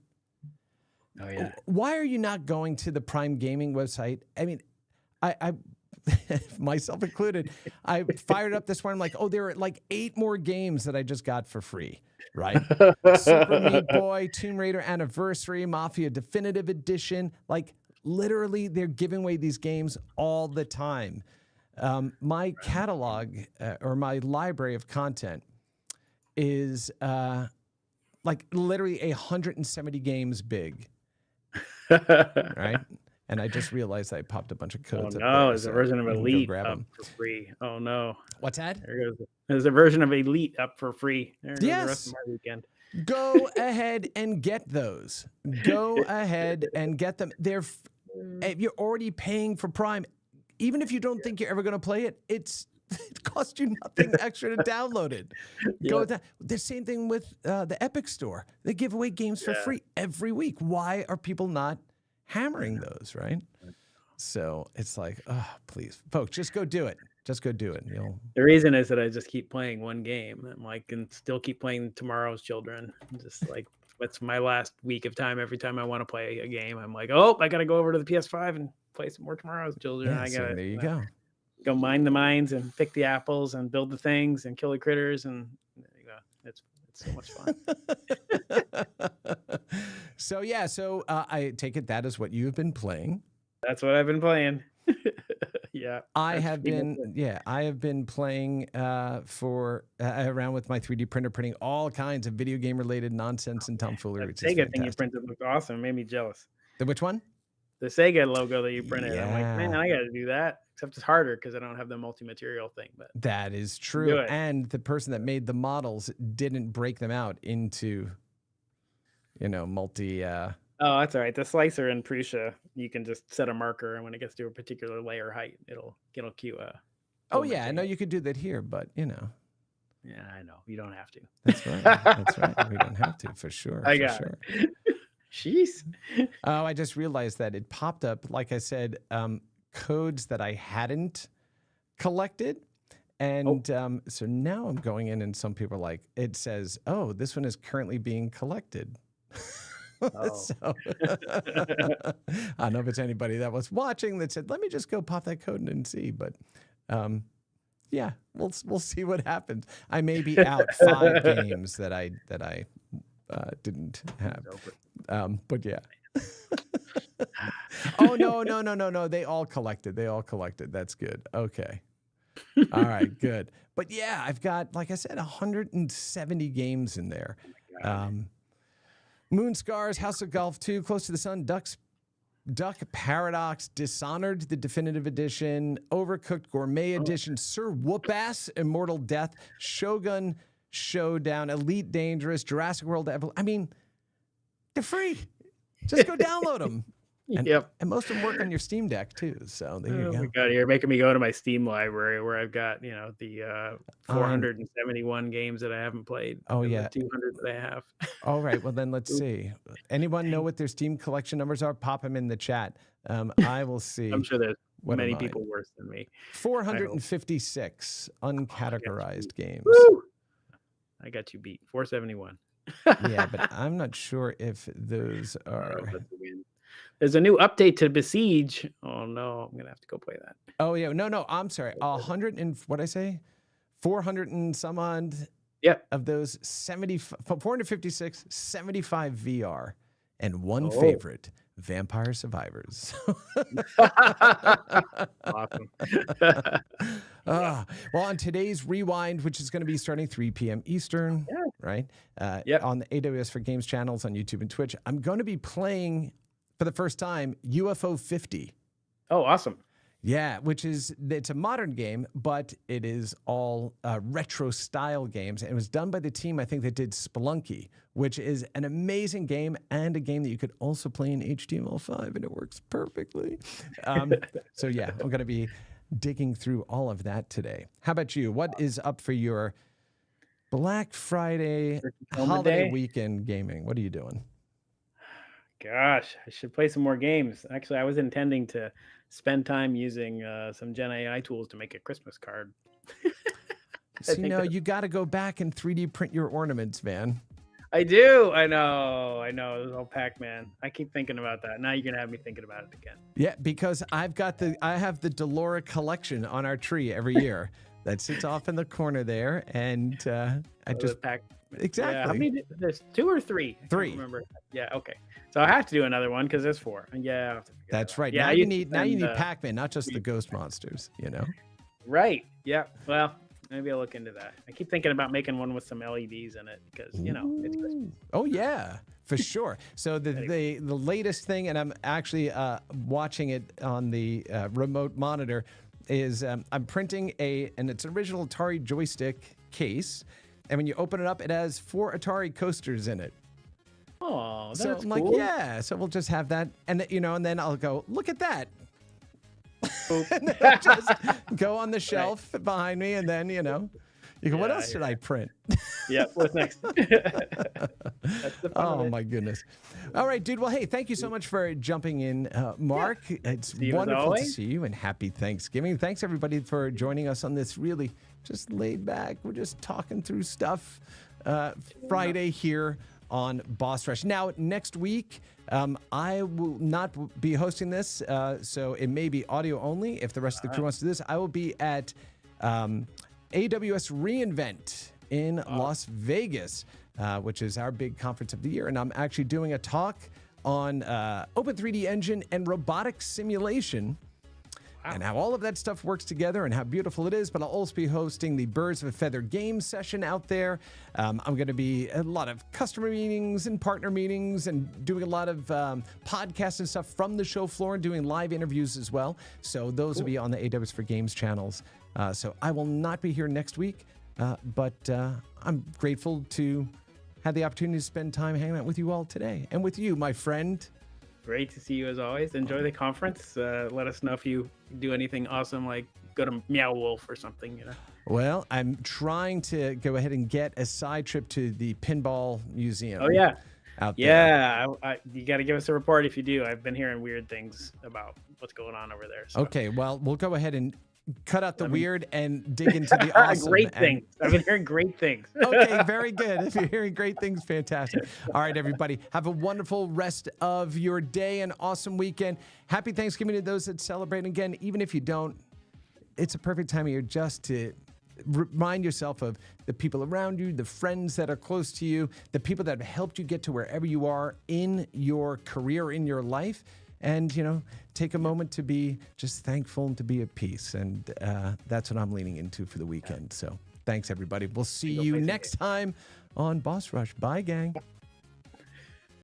Oh yeah. why are you not going to the Prime Gaming website? I mean, I myself included, I fired up this morning. I'm like, oh, there are like 8 more games that I just got for free, right? Super Meat Boy, Tomb Raider Anniversary, Mafia Definitive Edition. Like literally, they're giving away these games all the time. My catalog or my library of content is like literally 170 games big, right? And I just realized I popped a bunch of Oh codes up no, there. there's a version of you can go Elite grab up 'em. for free. Oh no. What's that? There's a version of Elite up for free. There goes the rest Yes. of my weekend. Go ahead and get those. Go ahead and get them. If you're already paying for Prime, even if you don't think you're ever going to play it, it costs you nothing extra to download it. Go down. The same thing with the Epic Store. They give away games for free every week. Why are people not hammering those, right? So it's like, oh, please, folks, just go do it. Just go do it. The reason is that I just keep playing one game. I'm like, and still keep playing Tomorrow's Children. Just like, that's my last week of time. Every time I want to play a game, I'm like, oh, I got to go over to the PS5 and play some more Tomorrow's Children. Yeah, I got to there you go. Go mine the mines and pick the apples and build the things and kill the critters. And it's so much fun. So I take it that is what you've been playing. That's what I've been playing. Yeah. I have been playing around with my 3D printer, printing all kinds of video game related nonsense and tomfoolery. The Sega thing you printed looked awesome. It made me jealous. Which one? The Sega logo that you printed. Yeah. I'm like, man, I got to do that. Except it's harder because I don't have the multi-material thing. But that is true. And the person that made the models didn't break them out into, multi. Oh, that's all right. The slicer in Prusa, you can just set a marker, and when it gets to a particular layer height, it'll cue a. Oh yeah, I know you could do that here, but Yeah, I know. You don't have to. That's right. That's right. We don't have to for sure. I got it. Jeez. Oh, I just realized that it popped up, like I said, codes that I hadn't collected. And so now I'm going in and some people are like, it says, oh, this one is currently being collected. So I don't know if it's anybody that was watching that said, let me just go pop that code in and see. But yeah, we'll see what happens. I may be out 5 games that I didn't have. But yeah. Oh no. They all collected. That's good. Okay. All right, good. But yeah, I've got, like I said, 170 games in there. Moon Scars, House of Golf 2, Close to the Sun, Duck Paradox, Dishonored, the Definitive Edition, Overcooked Gourmet Edition, Sir Whoop-Ass, Immortal Death, Shogun Showdown, Elite Dangerous, Jurassic World. I mean, they're free. Just go download them. And, and most of them work on your Steam Deck too. So there you go. Oh my God, you're making me go to my Steam library where I've got, the 471 games that I haven't played. Oh yeah, 200 that I have. All right, well then let's see. Anyone know what their Steam collection numbers are? Pop them in the chat. I will see. I'm sure there's many people worse than me. 456 uncategorized games. Woo! I got you beat. 471. Yeah, but I'm not sure if those are. There's a new update to Besiege. Oh no, I'm gonna have to go play that. Oh yeah, no, I'm sorry. 100 and what I say, 400 and some odd. Yep. Of those 456, 75 VR, and one favorite, Vampire Survivors. Awesome. Well, on today's Rewind, which is going to be starting 3 p.m. Eastern, right? On the AWS for Games channels on YouTube and Twitch, I'm going to be playing for the first time UFO 50. Oh, awesome. Yeah, it's a modern game, but it is all retro style games. And it was done by the team, I think, that did Spelunky, which is an amazing game and a game that you could also play in HTML5, and it works perfectly. So yeah, I'm going to be digging through all of that today. How about you? What is up for your Black Friday Coma holiday Day? weekend gaming? What are you doing? Gosh, I should play some more games. Actually, I was intending to spend time using some Gen AI tools to make a Christmas card. So, think you got to go back and 3D print your ornaments, man. I do. I know. This whole Pac-Man. I keep thinking about that. Now you're gonna have me thinking about it again. Yeah, because I have the Delora collection on our tree every year that sits off in the corner there, and I just exactly. Yeah, how many? There's 2 or 3. I 3. can't remember. Yeah. Okay. So I have to do another one because there's 4. Yeah. I'll have to figure That's that out. right. Yeah. Now I you used to need spend, Pac-Man, not just the ghost monsters. Right. Yeah. Well, maybe I'll look into that. I keep thinking about making one with some LEDs in it because it's Christmas. Oh yeah, for sure. So the latest thing, and I'm actually watching it on the remote monitor, is I'm printing and it's an original Atari joystick case, and when you open it up, it has 4 Atari coasters in it. Oh, that's So I'm cool. like, yeah. So we'll just have that, and and then I'll go, look at that. And then I'll just go on the shelf behind me, and then you go, what else should I print? Yeah. What's next? That's the fun of Oh it. my goodness. All right, dude. Well, hey, thank you so much for jumping in, Mark. It's See you as wonderful to always. see you, and happy Thanksgiving. Thanks everybody for joining us on this really just laid back. We're just talking through stuff Friday here on Boss Rush. Now, next week, I will not be hosting this, so it may be audio only. If the rest of the crew wants to do this, I will be at AWS reInvent in Las Vegas, which is our big conference of the year. And I'm actually doing a talk on Open 3D Engine and robotic simulation and how all of that stuff works together and how beautiful it is. But I'll also be hosting the Birds of a Feather game session out there. I'm going to be a lot of customer meetings and partner meetings and doing a lot of podcasts and stuff from the show floor and doing live interviews as well. So those will be on the AWS for Games channels. So I will not be here next week, but I'm grateful to have the opportunity to spend time hanging out with you all today and with you, my friend. Great to see you as always. Enjoy the conference. Let us know if you do anything awesome, like go to Meow Wolf or something. Well, I'm trying to go ahead and get a side trip to the Pinball Museum. Oh yeah, out there. yeah. You got to give us a report if you do. I've been hearing weird things about what's going on over there. So. Okay, well, we'll go ahead and cut out the weird and dig into the awesome. Great things. I've been hearing great things. Okay, very good. If you're hearing great things, fantastic. All right, everybody, have a wonderful rest of your day and awesome weekend. Happy Thanksgiving to those that celebrate. Again, even if you don't, it's a perfect time of year just to remind yourself of the people around you, the friends that are close to you, the people that have helped you get to wherever you are in your career, in your life. And, take a moment to be just thankful and to be at peace. And that's what I'm leaning into for the weekend. So thanks, everybody. We'll see you next time on Boss Rush. Bye, gang.